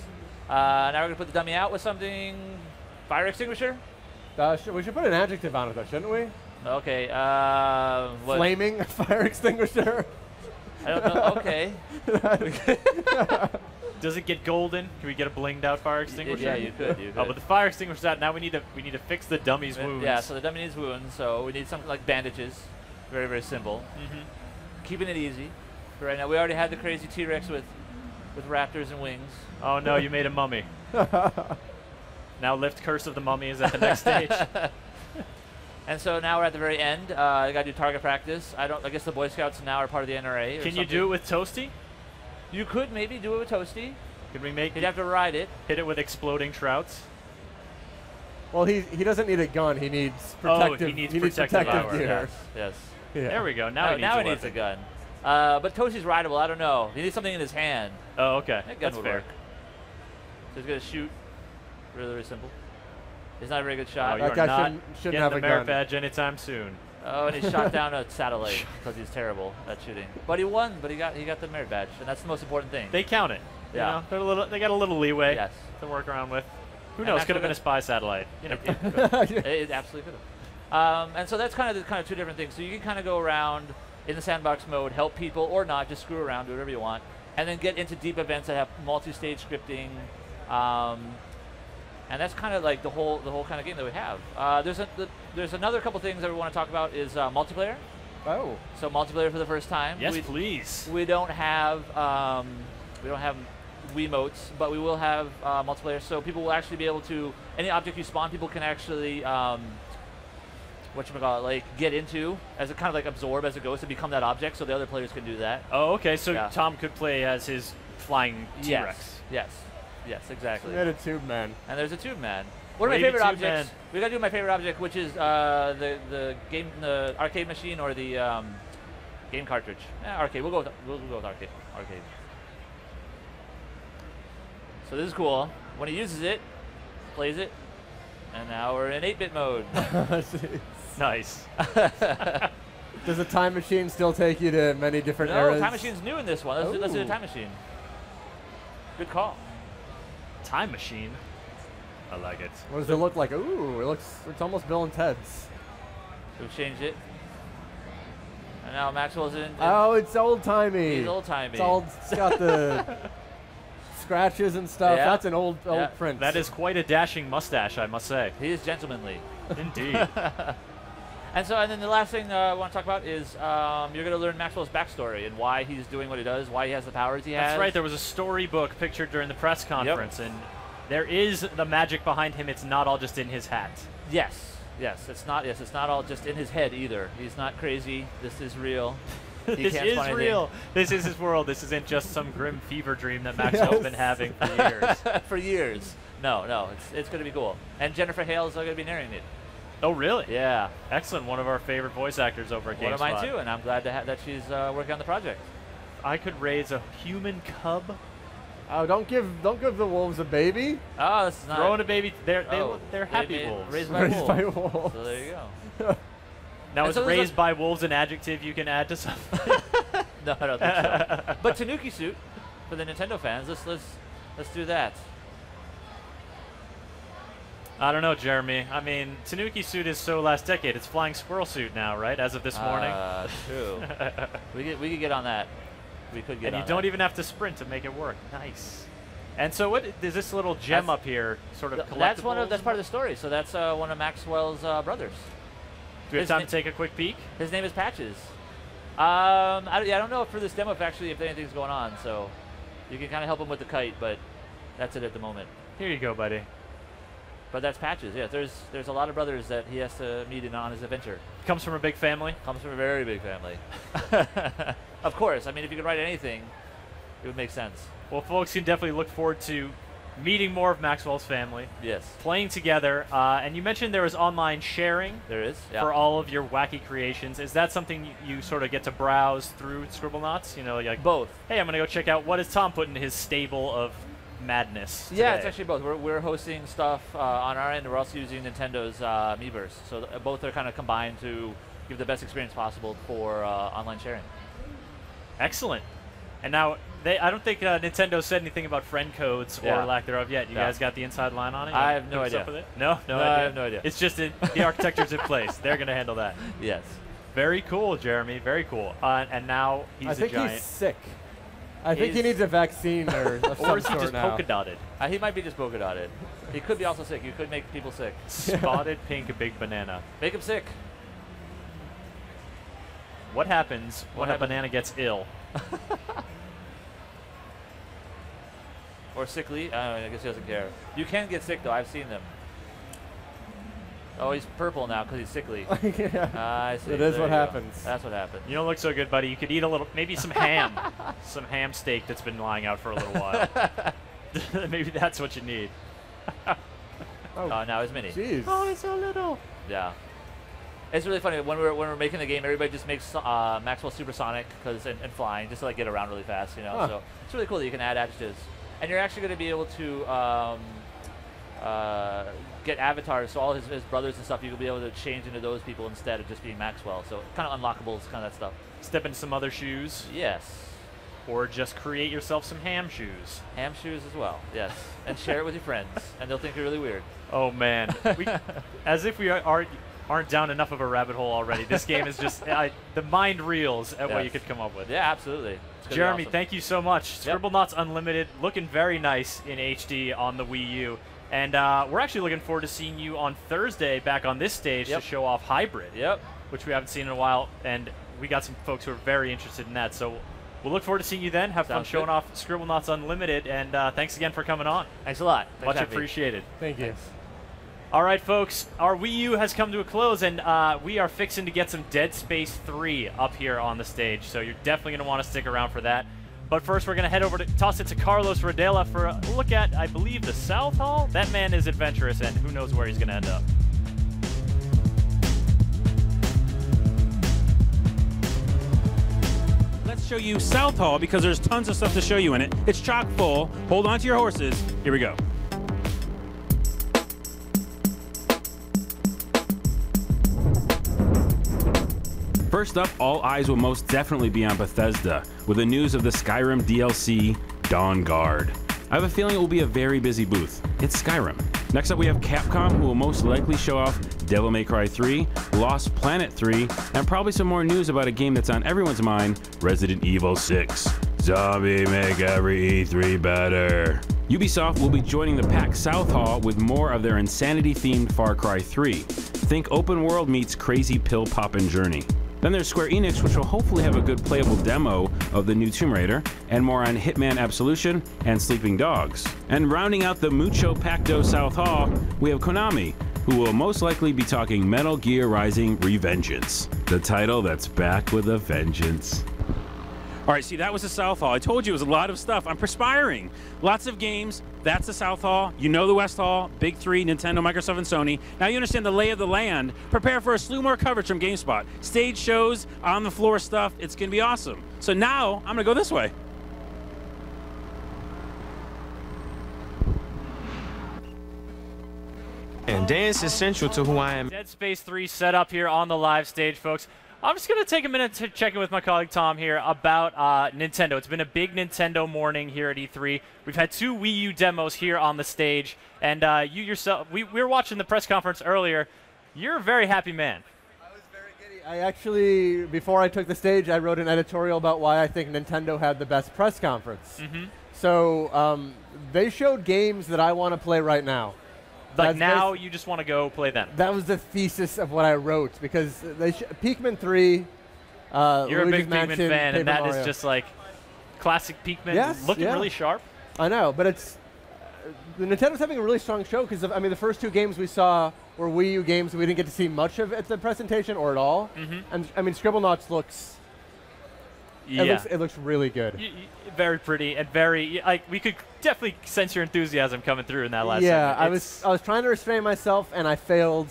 Now we're going to put the dummy out with something. Fire extinguisher? We should put an adjective on it though, shouldn't we? Okay. What? Flaming fire extinguisher. I don't know. Okay. Does it get golden? Can we get a blinged out fire extinguisher? Yeah, you could. Oh, but the fire extinguisher's out. Now we need to fix the dummy's wounds. Yeah, so the dummy needs wounds, so we need something like bandages. Very, very simple. Keeping it easy. For right now, we already had the crazy T-Rex with raptors and wings. Oh no, you made a mummy. Now lift Curse of the Mummy is at the next stage. And so now we're at the very end. I got to do target practice. I guess the Boy Scouts now are part of the NRA. Can you do it with Toasty? You could maybe do it with Toasty. Can we make You'd have to ride it. hit it with exploding trouts? Well, he doesn't need a gun. He needs protective. he needs protective power. gear. Yes. Yeah. There we go. Now Now he he needs needs a a weapon. gun. But Toasty's rideable. I don't know. He needs something in his hand. Oh, okay. That gun That's would fair. work. So he's going to shoot. Really, really simple. He's not a very good Oh, shot. you That are guy not shouldn't getting have the a merit gun. badge anytime soon. Oh, and he shot down a satellite because he's terrible at shooting. But he won. But he got the merit badge, and that's the most important thing. They count it. Yeah. They got a little leeway Yes. to work around with. Who And knows? that's Could have what been a spy satellite. It absolutely could have. And so that's kind of two different things. So you can kind of go around in the sandbox mode, help people or not, just screw around, do whatever you want, and then get into deep events that have multi-stage scripting. And that's kind of like the whole kind of game that we have. There's another couple things that we want to talk about is multiplayer. Oh. So multiplayer for the first time. Yes, please. We don't have Wiimotes, but we will have multiplayer. So people will actually be able to, any object you spawn, people can actually get into as a kind of like absorb as it goes to become that object. So the other players can do that. Oh, okay. So Yeah. Tom could play as his flying T-Rex. Yes, exactly. We had a tube man. And there's a tube man. One of my Wavy favorite tube objects. man. We gotta do my favorite object, which is the arcade machine or the game cartridge. Arcade. We'll go with arcade. Arcade. So this is cool. When he uses it, plays it, and now we're in 8-bit mode. Nice. Does the time machine still take you to many different No, eras? time machine's new in this one. Let's do the Ooh. time machine. Good call. Time machine. I like it. What does it look like? Ooh, it's almost Bill and Ted's. We've changed it. And now Maxwell's in. Oh, it's old timey. He's old timey. It's got the scratches and stuff. Yeah. That's an old Yeah. print. That is quite a dashing mustache, I must say. He is gentlemanly. Indeed. And then the last thing I want to talk about is you're going to learn Maxwell's backstory and why he's doing what he does, why he has the powers he has. That's right. There was a storybook pictured during the press conference, and there is the magic behind him. It's not all just in his hat. Yes. It's not all just in his head either. He's not crazy. This is real. He This can't is spawn real. This is his world. This isn't just some grim fever dream that Maxwell's been having for years. For years. No. It's going to be cool. And Jennifer Hale is going to be narrating it. Oh, really? Yeah. Excellent. One of our favorite voice actors over at GameSpot. One of mine too, and I'm glad that she's working on the project. I could raise a human cub. Oh, don't give the wolves a baby. Oh, this is not. Throwing a baby. They're happy wolves. Raised by wolves. So there you go. Now, is raised by wolves an adjective you can add to something? No, I don't think so. But Tanuki Suit, for the Nintendo fans, let's do that. I don't know, Jeremy. I mean, Tanuki Suit is so last decade. It's Flying Squirrel Suit now, right? As of this morning. True. we could get on that. We could get on that. And you don't even have to sprint to make it work. Nice. And so what is this little gem up here, sort of collectible? That's part of the story. So that's one of Maxwell's brothers. Do we have time to take a quick peek? His name is Patches. I don't know for this demo if anything's going on. So you can kind of help him with the kite, but that's it at the moment. Here you go, buddy. But that's Patches. Yeah, there's a lot of brothers that he has to meet on his adventure. Comes from a big family? Comes from a very big family. Of course. I mean, if you could write anything, it would make sense. Well, folks can definitely look forward to meeting more of Maxwell's family. Yes. Playing together. And you mentioned there was online sharing. There is, yeah. For all of your wacky creations. Is that something you sort of get to browse through Scribblenauts? You know, like both. Hey, I'm going to go check out what does Tom put in his stable of madness today. Yeah, it's actually both. We're hosting stuff on our end, and we're also using Nintendo's Miiverse. So both are kind of combined to give the best experience possible for online sharing. Excellent. And now, I don't think Nintendo said anything about friend codes or lack thereof yet. You guys got the inside line on it? I have no idea. Up with it? No idea. I have no idea. It's just the architecture's in place. They're going to handle that. Yes. Very cool, Jeremy. Very cool. And now he's a giant. I think he's sick. I think he needs a vaccine or of some or is he sort just now. polka dotted? He might be just polka dotted. He could be also sick. You could make people sick. Spotted pink big banana. Make him sick. What happens when a banana gets ill? Or sickly. I guess he doesn't care. You can get sick, though. I've seen them. Oh, he's purple now because he's sickly. I see. It is what happens. That's what happens. You don't look so good, buddy. You could eat a little, maybe some ham. Some ham steak that's been lying out for a little while. Maybe that's what you need. Now it's mini. Jeez. Oh, it's so little. Yeah. It's really funny. When we're making the game, everybody just makes Maxwell supersonic and flying just to like get around really fast, you know. Huh. So it's really cool that you can add adjectives. And you're actually going to be able to get avatars, so all his brothers and stuff, you will be able to change into those people instead of just being Maxwell. So kind of unlockables, kind of that stuff. Step into some other shoes. Yes. Or just create yourself some ham shoes. Ham shoes as well, yes. And share it with your friends, and they'll think you're really weird. Oh, man. As if we aren't down enough of a rabbit hole already. This game is just, the mind reels at what you could come up with. Yeah, absolutely. Jeremy, awesome. thank you so much. Yep. Scribblenauts Unlimited, looking very nice in HD on the Wii U. And we're actually looking forward to seeing you on Thursday back on this stage to show off Hybrid, which we haven't seen in a while. And we got some folks who are very interested in that. So we'll look forward to seeing you then. Have fun showing off Scribblenauts Unlimited. And thanks again for coming on. Thanks a lot. Much appreciated. Thank you. Thanks. All right, folks, our Wii U has come to a close, and we are fixing to get some Dead Space 3 up here on the stage. So you're definitely going to want to stick around for that. But first, we're going to head over to toss it to Carlos Rodela for a look at, I believe, the South Hall. That man is adventurous, and who knows where he's going to end up. Let's show you South Hall because there's tons of stuff to show you in it. It's chock full. Hold on to your horses. Here we go. First up, all eyes will most definitely be on Bethesda with the news of the Skyrim DLC, Dawn Guard. I have a feeling it will be a very busy booth. It's Skyrim. Next up, we have Capcom, who will most likely show off Devil May Cry 3, Lost Planet 3, and probably some more news about a game that's on everyone's mind, Resident Evil 6. Zombie make every E3 better. Ubisoft will be joining the PAX South Hall with more of their insanity-themed Far Cry 3. Think open world meets crazy pill-poppin' journey. Then there's Square Enix, which will hopefully have a good playable demo of the new Tomb Raider, and more on Hitman Absolution and Sleeping Dogs. And rounding out the Mucho Pacto South Hall, we have Konami, who will most likely be talking Metal Gear Rising Revengeance, the title that's back with a vengeance. All right, see, that was the South Hall. I told you it was a lot of stuff. I'm perspiring. Lots of games. That's the South Hall. You know the West Hall, Big Three, Nintendo, Microsoft, and Sony. Now you understand the lay of the land. Prepare for a slew more coverage from GameSpot. Stage shows, on-the-floor stuff. It's going to be awesome. So now I'm going to go this way. And dance is central to who I am. Dead Space 3 set up here on the live stage, folks. I'm just going to take a minute to check in with my colleague Tom here about Nintendo. It's been a big Nintendo morning here at E3. We've had 2 Wii U demos here on the stage, and you yourself, we were watching the press conference earlier. You're a very happy man. I was very giddy. I actually, before I took the stage, I wrote an editorial about why I think Nintendo had the best press conference. So they showed games that I want to play right now. Like now, you just want to go play them. That was the thesis of what I wrote, because they Pikmin 3, You're Luigi's a big Mansion, Pikmin fan, Paper and that Mario. is just like classic Pikmin, Yes, looking yeah. really sharp. I know, but it's the Nintendo's having a really strong show, because I mean the first 2 games we saw were Wii U games we didn't get to see much of at the presentation or at all. And I mean Scribblenauts looks it looks really good. Very pretty and very like we could definitely sense your enthusiasm coming through in that last Yeah, segment. I was trying to restrain myself and I failed.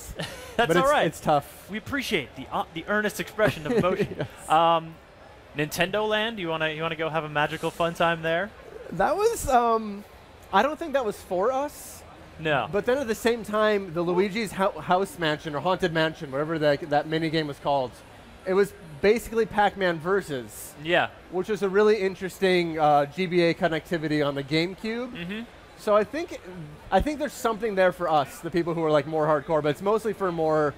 That's but all right. It's tough. We appreciate the earnest expression of emotion. Yes. Nintendo Land, you wanna go have a magical fun time there? That was I don't think that was for us. No. But then at the same time, the Luigi's House Mansion or Haunted Mansion, whatever that mini game was called, it was basically Pac-Man Versus. Yeah. Which was a really interesting GBA connectivity on the GameCube. So I think there's something there for us, the people who are like more hardcore, but it's mostly for more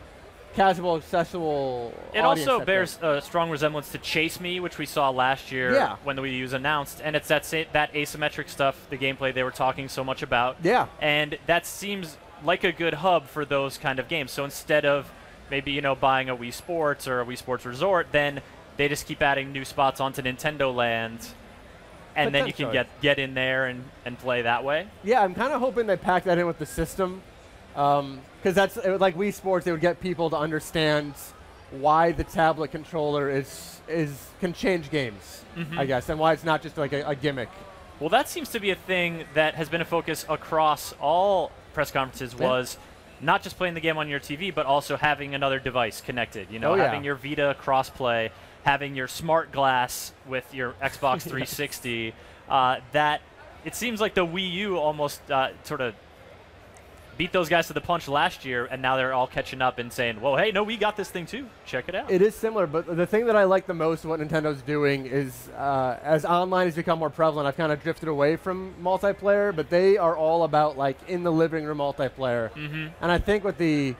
casual, accessible It audience, also I bears think. a strong resemblance to Chase Me, which we saw last year when the Wii U was announced, and it's that asymmetric stuff, the gameplay they were talking so much about. Yeah. And that seems like a good hub for those kind of games. So instead of maybe buying a Wii Sports or a Wii Sports Resort, then they just keep adding new spots onto Nintendo Land, and then you can get in there and play that way. Yeah, I'm kind of hoping they pack that in with the system, because that's like Wii Sports. They would get people to understand why the tablet controller can change games, I guess, and why it's not just like a gimmick. Well, that seems to be a thing that has been a focus across all press conferences. Was not just playing the game on your TV, but also having another device connected. Having your Vita crossplay, having your smart glass with your Xbox 360. That it seems like the Wii U almost sort of beat those guys to the punch last year, and now they're all catching up and saying, well, hey, no, we got this thing too. Check it out. It is similar, but the thing that I like the most of what Nintendo's doing is as online has become more prevalent, I've kind of drifted away from multiplayer, but they are all about like in the living room multiplayer. And I think with the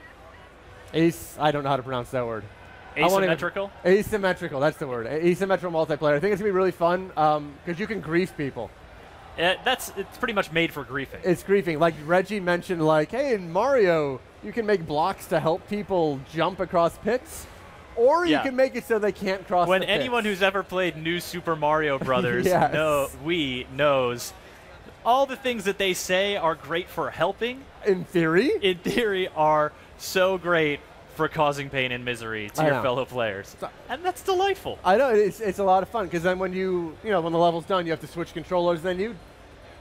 I don't know how to pronounce that word. Asymmetrical? Asymmetrical, that's the word. Asymmetrical multiplayer. I think it's going to be really fun because you can grief people. It's pretty much made for griefing. It's griefing. Like Reggie mentioned, like, hey, in Mario, you can make blocks to help people jump across pits, or you can make it so they can't cross the pits. Anyone who's ever played New Super Mario Brothers knows all the things that they say are great for helping. In theory, are so great for causing pain and misery to your fellow players. And that's delightful. I know, it's a lot of fun, because then when when the level's done, you have to switch controllers, then you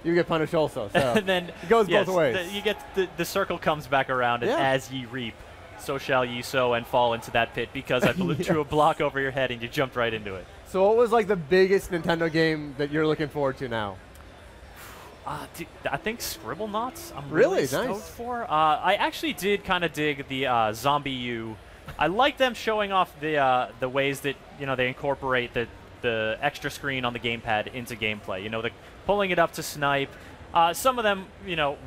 get punished also. So and then it goes both ways. You get the circle comes back around, and as ye reap, so shall ye sow and fall into that pit, because I threw a block over your head and you jumped right into it. So what was like the biggest Nintendo game that you're looking forward to now? I think Scribblenauts. I'm really stoked nice for. I actually did kind of dig the Zombie U. I like them showing off the ways that they incorporate the extra screen on the gamepad into gameplay. The pulling it up to snipe. Some of them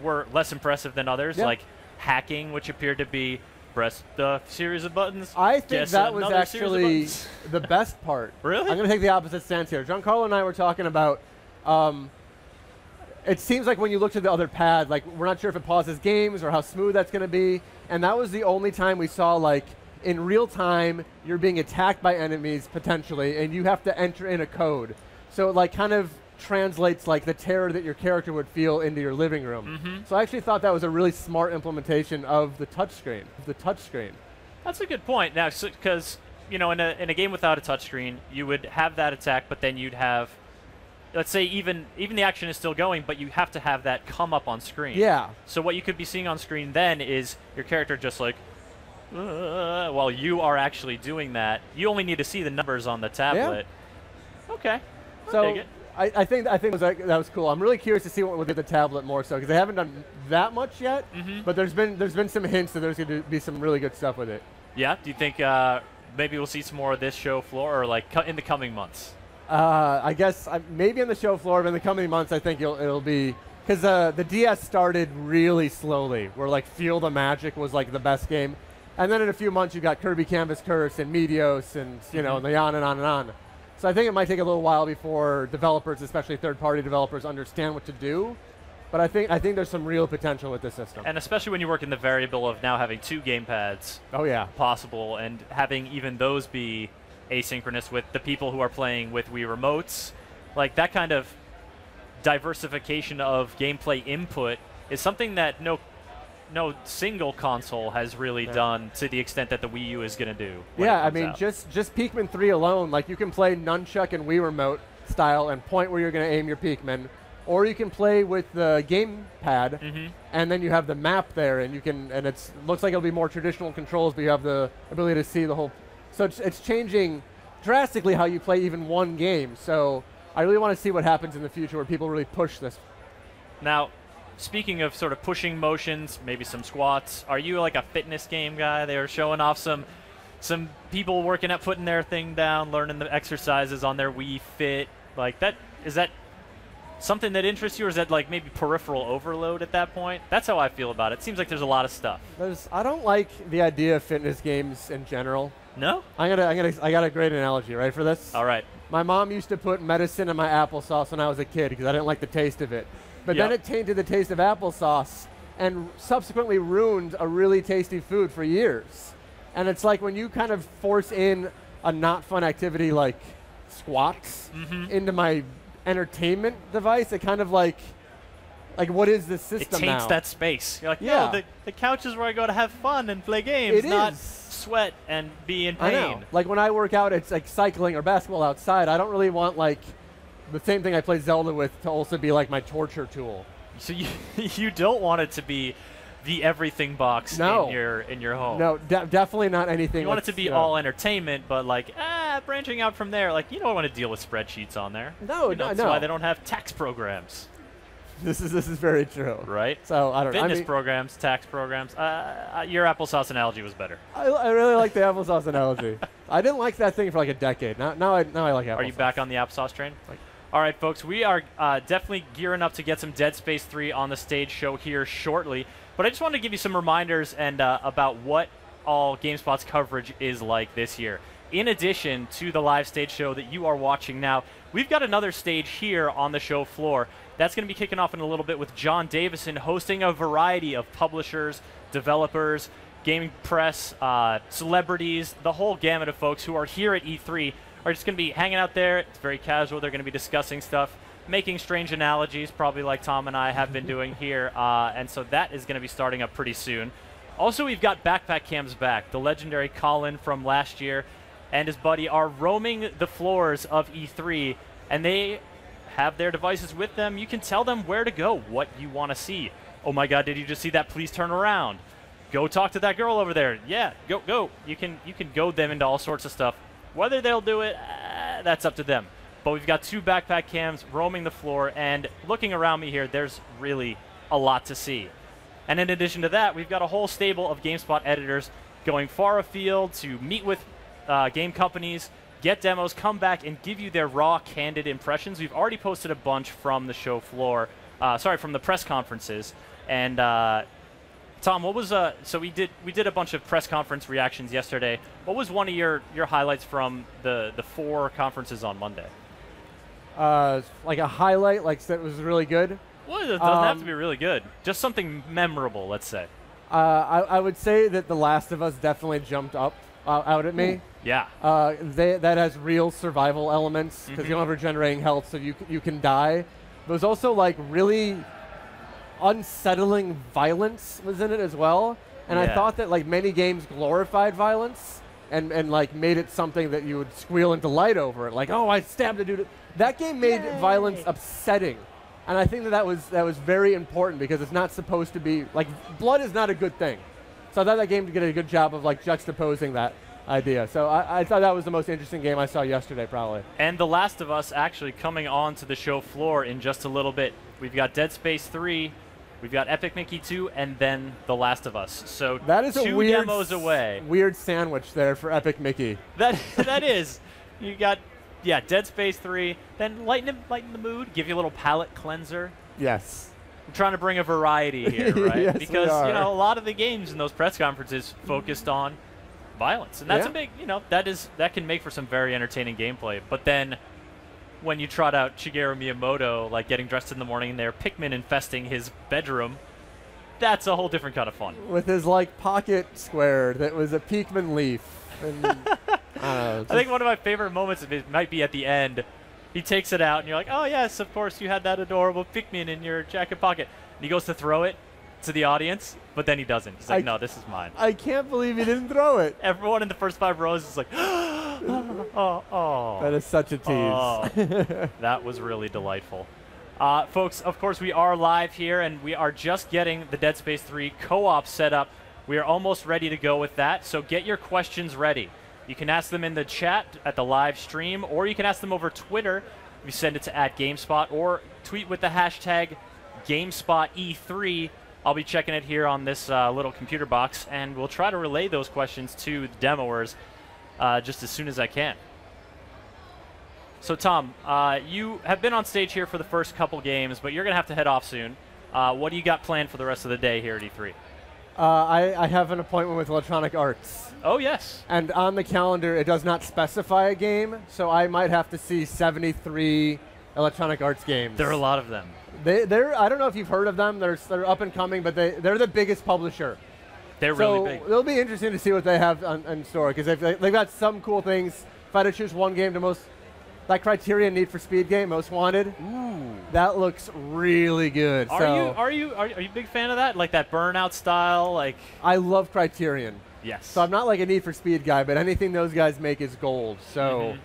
were less impressive than others, like hacking, which appeared to be press the series of buttons. I think that was actually the best part. Really? I'm going to take the opposite stance here. Giancarlo and I were talking about. It seems like when you look to the other pad, like we're not sure if it pauses games or how smooth that's going to be. And that was the only time we saw, like, in real time, you're being attacked by enemies potentially, and you have to enter in a code. So it like kind of translates like the terror that your character would feel into your living room. So I actually thought that was a really smart implementation of the touchscreen. That's a good point. Now, because you know, in a game without a touchscreen, you would have that attack, but then you'd have, let's say, even the action is still going, but you have to have that come up on screen. Yeah. So what you could be seeing on screen then is your character just like, while you are actually doing that. You only need to see the numbers on the tablet. Yeah. Okay. So I think that was cool. I'm really curious to see what we'll do with the tablet more so, because they haven't done that much yet. But there's been some hints that there's going to be some really good stuff with it. Yeah. Do you think maybe we'll see some more of this show floor, or like in the coming months? I guess maybe on the show floor, but in the coming months, I think it'll be, because the DS started really slowly, where like Feel the Magic was like the best game, and then in a few months you got Kirby Canvas Curse and Meteos and you know, and on and on and on. So I think it might take a little while before developers, especially third-party developers, understand what to do. But I think there's some real potential with this system. And especially when you work in the variable of now having 2 gamepads possible, and having even those be asynchronous with the people who are playing with Wii remotes. Like, that kind of diversification of gameplay input is something that no single console has really done to the extent that the Wii U is going to do. Yeah, I mean, just Pikmin 3 alone, like you can play nunchuck and Wii remote style and point where you're going to aim your Pikmin, or you can play with the gamepad, and then you have the map there, and you can, and it looks like it'll be more traditional controls, but you have the ability to see the whole. So it's changing drastically how you play even one game. So I really want to see what happens in the future where people really push this. Now, speaking of sort of pushing motions, maybe some squats, are you like a fitness game guy? They were showing off some people working at putting their thing down, learning the exercises on their Wii Fit. Like that, is that something that interests you, or is that like maybe peripheral overload at that point? That's how I feel about it. Seems like there's a lot of stuff. I don't like the idea of fitness games in general. No? I got a great analogy, right, for this? All right. My mom used to put medicine in my applesauce when I was a kid because I didn't like the taste of it. But then it tainted the taste of applesauce and subsequently ruined a really tasty food for years. And it's like when you kind of force in a not fun activity like squats into my entertainment device, it kind of like what is this system now? It taints that space. You're like, no, the couch is where I go to have fun and play games, not sweat and be in pain. I know. Like when I work out, it's like cycling or basketball outside. I don't really want like the same thing I play Zelda with to also be like my torture tool. So you don't want it to be the everything box in your home. No, definitely not anything. You want it to be all entertainment, but like branching out from there, like you don't want to deal with spreadsheets on there. No, That's why they don't have tax programs. This is very true. Right. So I don't know. Fitness programs, tax programs. Your applesauce analogy was better. I really like the applesauce analogy. I didn't like that thing for like a decade. Now I like applesauce. Are you back on the applesauce train? All right, folks. We are definitely gearing up to get some Dead Space 3 on the stage show here shortly. But I just wanted to give you some reminders and about what all GameSpot's coverage is like this year. In addition to the live stage show that you are watching now, we've got another stage here on the show floor. That's going to be kicking off in a little bit with John Davison hosting a variety of publishers, developers, gaming press, celebrities, the whole gamut of folks who are here at E3 are just going to be hanging out there. It's very casual. They're going to be discussing stuff, making strange analogies, probably like Tom and I have been doing here. And so that is going to be starting up pretty soon. Also, we've got Backpack Cams back. The legendary Colin from last year and his buddy are roaming the floors of E3, and they have their devices with them. You can tell them where to go, what you want to see. Oh my God, did you just see that? Please turn around. Go talk to that girl over there. Yeah, go. You can goad them into all sorts of stuff. Whether they'll do it, that's up to them. But we've got 2 backpack cams roaming the floor, and looking around me here, there's really a lot to see. And in addition to that, we've got a whole stable of GameSpot editors going far afield to meet with game companies, get demos, come back, and give you their raw, candid impressions. We've already posted a bunch from the show floor, from the press conferences. And Tom, what was so we did a bunch of press conference reactions yesterday. What was one of your highlights from the 4 conferences on Monday? Like a highlight, like that was really good. Well, it doesn't have to be really good. Just something memorable, let's say. I would say that The Last of Us definitely jumped up out at me. Yeah. That has real survival elements because you don't have regenerating health, so you can die. But there's also like really unsettling violence was in it as well. And I thought that like many games glorified violence, and like made it something that you would squeal in delight over it. Like, oh, I stabbed a dude. That game made violence upsetting. And I think that was very important because it's not supposed to be, like, blood is not a good thing. So I thought that game did a good job of like juxtaposing that idea. So I thought that was the most interesting game I saw yesterday, probably. And The Last of Us actually coming on to the show floor in just a little bit. We've got Dead Space 3, we've got Epic Mickey 2, and then The Last of Us. So that is two a weird demos away. Weird sandwich there for Epic Mickey. That is. You got, yeah, Dead Space 3, then lighten the mood, give you a little palate cleanser. Yes. I'm trying to bring a variety here, right? Yes, because, we are. you know, a lot of the games in those press conferences focused on violence. And that's a big, you know, that can make for some very entertaining gameplay. But then when you trot out Shigeru Miyamoto, like getting dressed in the morning and there, Pikmin infesting his bedroom, that's a whole different kind of fun. With his, like, pocket square that was a Pikmin leaf. And, I think one of my favorite moments of it might be at the end. He takes it out, and you're like, oh, yes, of course, you had that adorable Pikmin in your jacket pocket. And he goes to throw it to the audience, but then he doesn't. He's like, no, this is mine. I can't believe he didn't throw it. Everyone in the first 5 rows is like, oh. That is such a tease. Oh, that was really delightful. Folks, of course, we are live here, and we are just getting the Dead Space 3 co-op set up. We are almost ready to go with that, so get your questions ready. You can ask them in the chat at the live stream, or you can ask them over Twitter. You send it to @GameSpot, or tweet with the hashtag GameSpotE3. I'll be checking it here on this little computer box, and we'll try to relay those questions to the demoers just as soon as I can. So, Tom, you have been on stage here for the first couple games, but you're going to have to head off soon. What do you got planned for the rest of the day here at E3? I have an appointment with Electronic Arts. Oh, yes. And on the calendar, it does not specify a game, so I might have to see 73 Electronic Arts games. There are a lot of them. They're I don't know if you've heard of them. They're up and coming, but they're the biggest publisher. They're really big. It'll be interesting to see what they have in store, because they've got some cool things. If I had to choose one game to most, that Criterion Need for Speed game, Most Wanted. Ooh. That looks really good. Are you a big fan of that? Like that Burnout style? Like, I love Criterion. yes. So I'm not like a Need for Speed guy, but anything those guys make is gold. So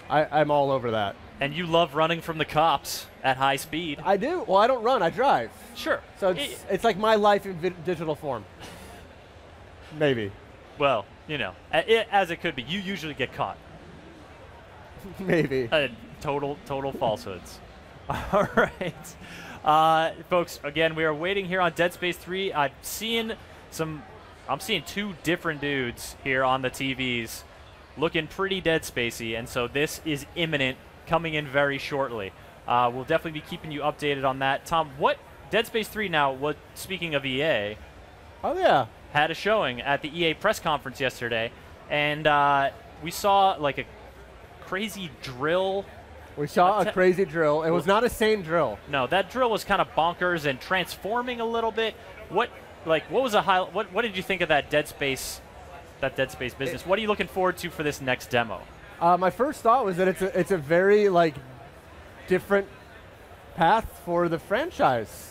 I'm all over that. And you love running from the cops at high speed. I do. Well, I don't run. I drive. Sure. So it's like my life in digital form. Maybe. Well, you know, as it could be. You usually get caught. Maybe. Total falsehoods. All right. Folks, again, we are waiting here on Dead Space 3. I'm seeing 2 different dudes here on the TVs looking pretty Dead Spacey, and so this is imminent, coming in very shortly. We'll definitely be keeping you updated on that. Tom, what Dead Space 3 now, speaking of EA, Oh, yeah. had a showing at the EA press conference yesterday, and we saw like a crazy drill. We saw a crazy drill. It was not a sane drill. No, that drill was kind of bonkers and transforming a little bit. What was a high? What did you think of that Dead Space business? What are you looking forward to for this next demo? My first thought was that it's a very like different path for the franchise.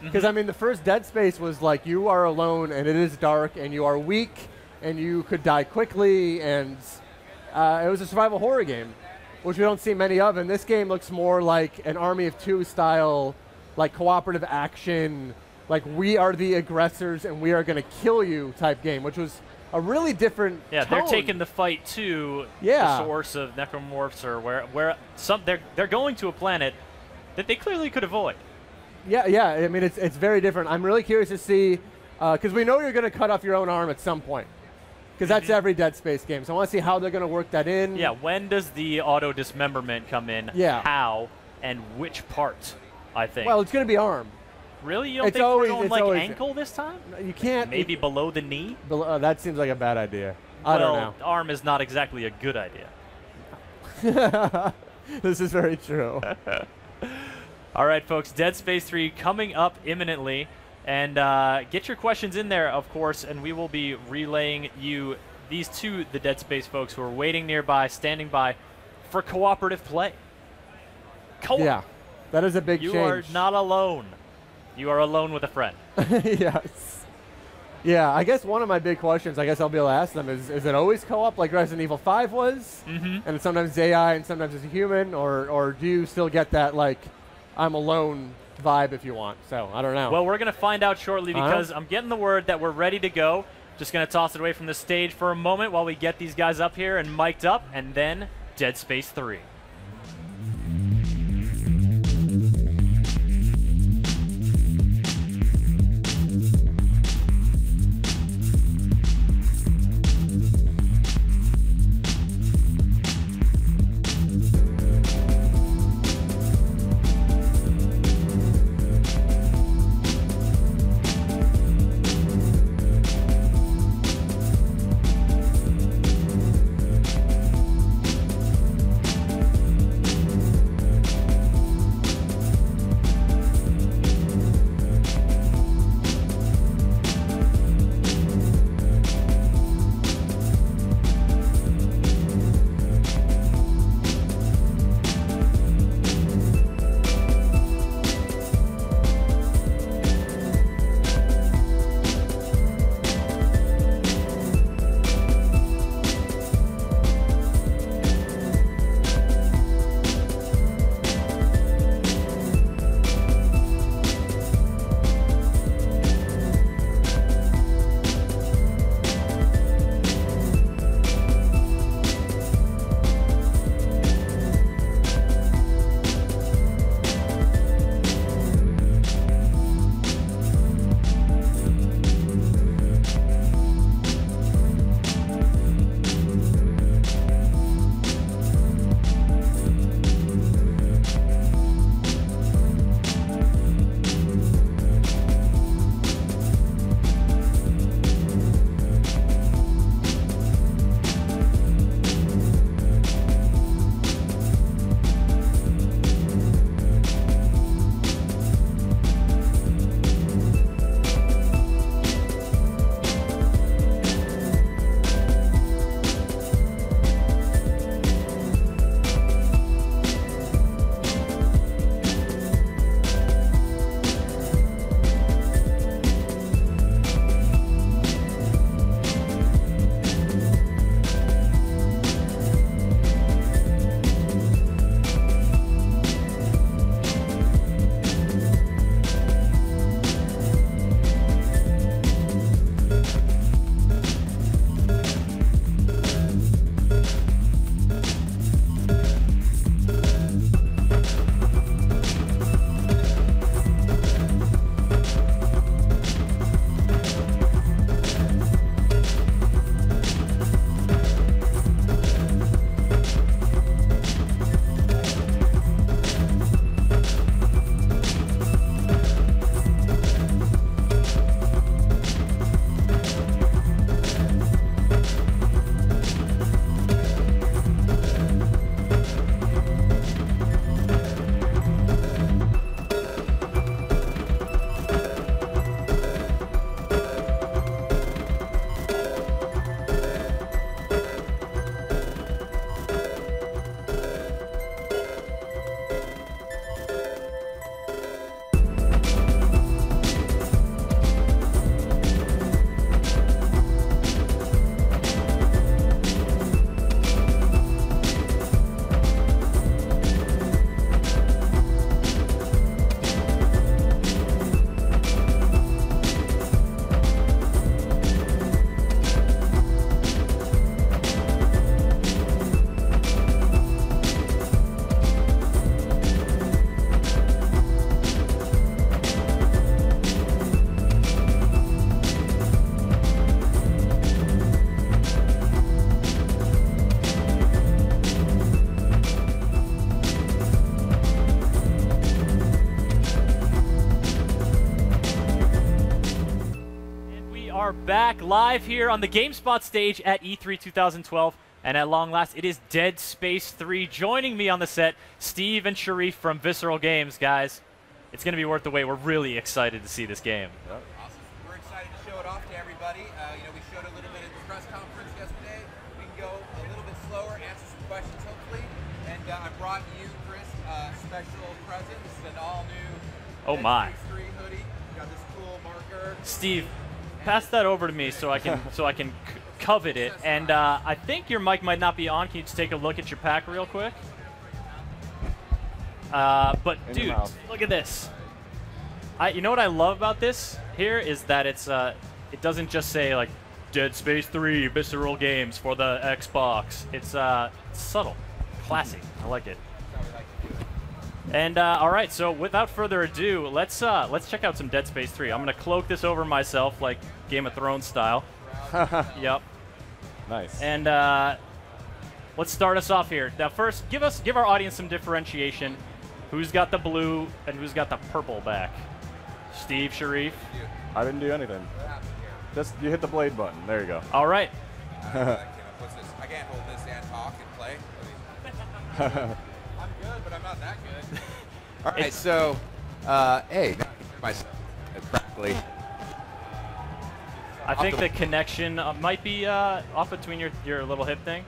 Because I mean, the first Dead Space was like you are alone and it is dark and you are weak and you could die quickly, and it was a survival horror game, which we don't see many of. And this game looks more like an Army of Two style, like cooperative action, like we are the aggressors and we are going to kill you type game, which was a really different tone. They're taking the fight to the source of necromorphs, or where they're going to a planet that they clearly could avoid. Yeah. I mean, it's very different. I'm really curious to see, because we know you're going to cut off your own arm at some point, because that's every Dead Space game. So I want to see how they're going to work that in. Yeah, when does the auto dismemberment come in? Yeah. How and which part, I think. Well, it's going to be arm. Really? You don't think we're going like ankle this time? You can't. Maybe below the knee? That seems like a bad idea. I don't know. Well, arm is not exactly a good idea. This is very true. All right, folks, Dead Space 3 coming up imminently. And get your questions in there, of course, and we will be relaying you these to the Dead Space folks who are waiting nearby, standing by for cooperative play. Yeah, that is a big change. You are not alone. You are alone with a friend. Yes. Yeah, I guess one of my big questions, I guess I'll be able to ask them, is it always co-op like Resident Evil 5 was? And sometimes it's AI and sometimes it's a human? Or do you still get that, like, I'm alone vibe if you want? So, I don't know. Well, we're going to find out shortly because I'm getting the word that we're ready to go. Just going to toss it away from the stage for a moment while we get these guys up here and mic'd up, and then Dead Space 3. are back live here on the GameSpot stage at E3 2012. And at long last, it is Dead Space 3. Joining me on the set, Steve and Sharif from Visceral Games. Guys, it's going to be worth the wait. We're really excited to see this game. Yep. Awesome. We're excited to show it off to everybody. We showed a little bit at the press conference yesterday. We can go a little bit slower, answer some questions, hopefully. And I brought you, Chris, a special present. This is an all-new Dead Space 3 hoodie. Got this cool marker. Steve, pass that over to me so I can covet it. And I think your mic might not be on. Can you just take a look at your pack real quick? But dude, look at this. You know what I love about this here is that it's it doesn't just say like Dead Space 3 visceral games for the Xbox. It's subtle, classy. I like it. And all right, so without further ado, let's check out some Dead Space 3. I'm gonna cloak this over myself like Game of Thrones style. Yep. Nice. And let's start us off here. Now, first, give our audience some differentiation. Who's got the blue and who's got the purple back? Steve, Sharif. I didn't do anything. Just you hit the blade button. There you go. All right. I can't hold this and talk and play. I'm good, but I'm not that good. All right, so, hey, myself practically. I think the connection might be off between your little hip thing.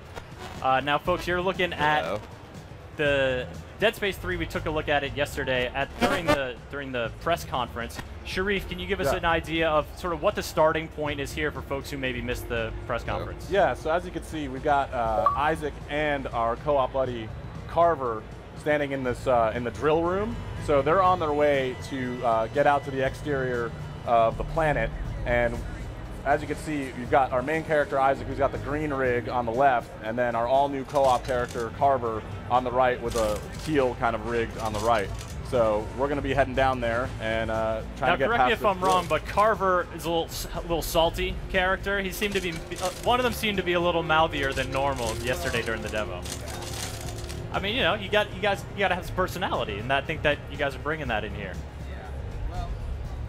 Now, folks, you're looking at the Dead Space 3. We took a look at it yesterday during the press conference. Sharif, can you give us an idea of sort of what the starting point is here for folks who maybe missed the press conference? Yeah, so as you can see, we've got Isaac and our co-op buddy Carver standing in this in the drill room. So they're on their way to get out to the exterior of the planet. And as you can see, you've got our main character Isaac, who's got the green rig on the left, and then our all-new co-op character Carver on the right with a teal kind of rig on the right. So we're going to be heading down there and trying to get past. Now, correct me if I'm wrong, but Carver is a little salty character. He seemed to be one of them seemed to be a little mouthier than normal yesterday during the demo. I mean, you know, you guys got to have some personality, and I think that you guys are bringing that in here. Well,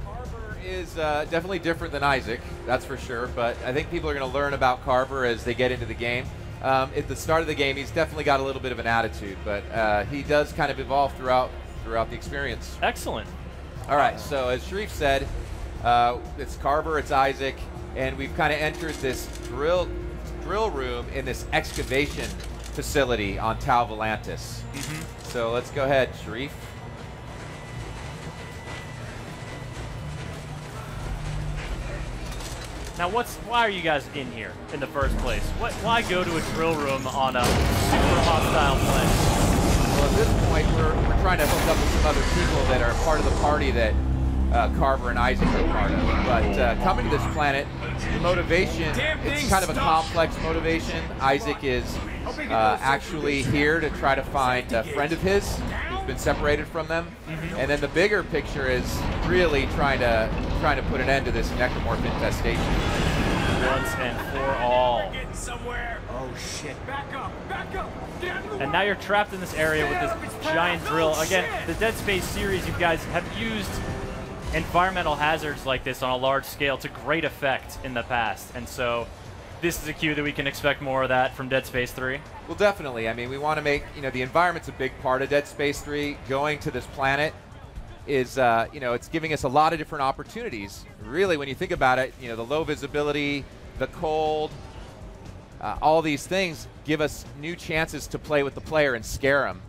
Carver is definitely different than Isaac, that's for sure. But I think people are going to learn about Carver as they get into the game. At the start of the game, he's definitely got a little bit of an attitude, but he does kind of evolve throughout the experience. Excellent. All right, so as Sharif said, it's Carver, it's Isaac, and we've kind of entered this drill room in this excavation facility on Tau Volantis. So let's go ahead, Sharif. Now, why are you guys in here in the first place? Why go to a drill room on a super hostile planet? Well, at this point, we're trying to hook up with some other people that are part of the party that Carver and Isaac are part of. But coming to this planet, the motivation, it's kind of a complex motivation. Isaac is actually here to try to find a friend of his who's been separated from them. And then the bigger picture is really trying to put an end to this necromorph infestation. Once and for all. Oh shit. Back up! Get out of the way! And now you're trapped in this area with this giant drill. Again, the Dead Space series, you guys have used environmental hazards like this on a large scale to great effect in the past. And so this is a cue that we can expect more of that from Dead Space 3. Well, definitely. I mean, we want to make, the environment's a big part of Dead Space 3. Going to this planet is, it's giving us a lot of different opportunities. Really, when you think about it, the low visibility, the cold, all these things give us new chances to play with the player and scare them.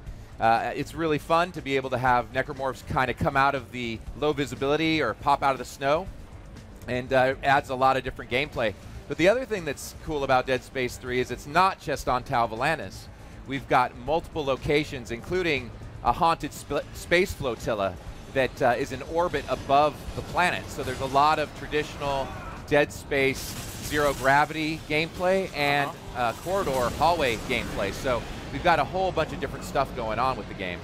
It's really fun to be able to have necromorphs kind of come out of the low visibility or pop out of the snow, and adds a lot of different gameplay. But the other thing that's cool about Dead Space 3 is it's not just on Tau Volantis. We've got multiple locations, including a haunted space flotilla that is in orbit above the planet. So there's a lot of traditional Dead Space zero gravity gameplay and corridor hallway gameplay. So we've got a whole bunch of different stuff going on with the game.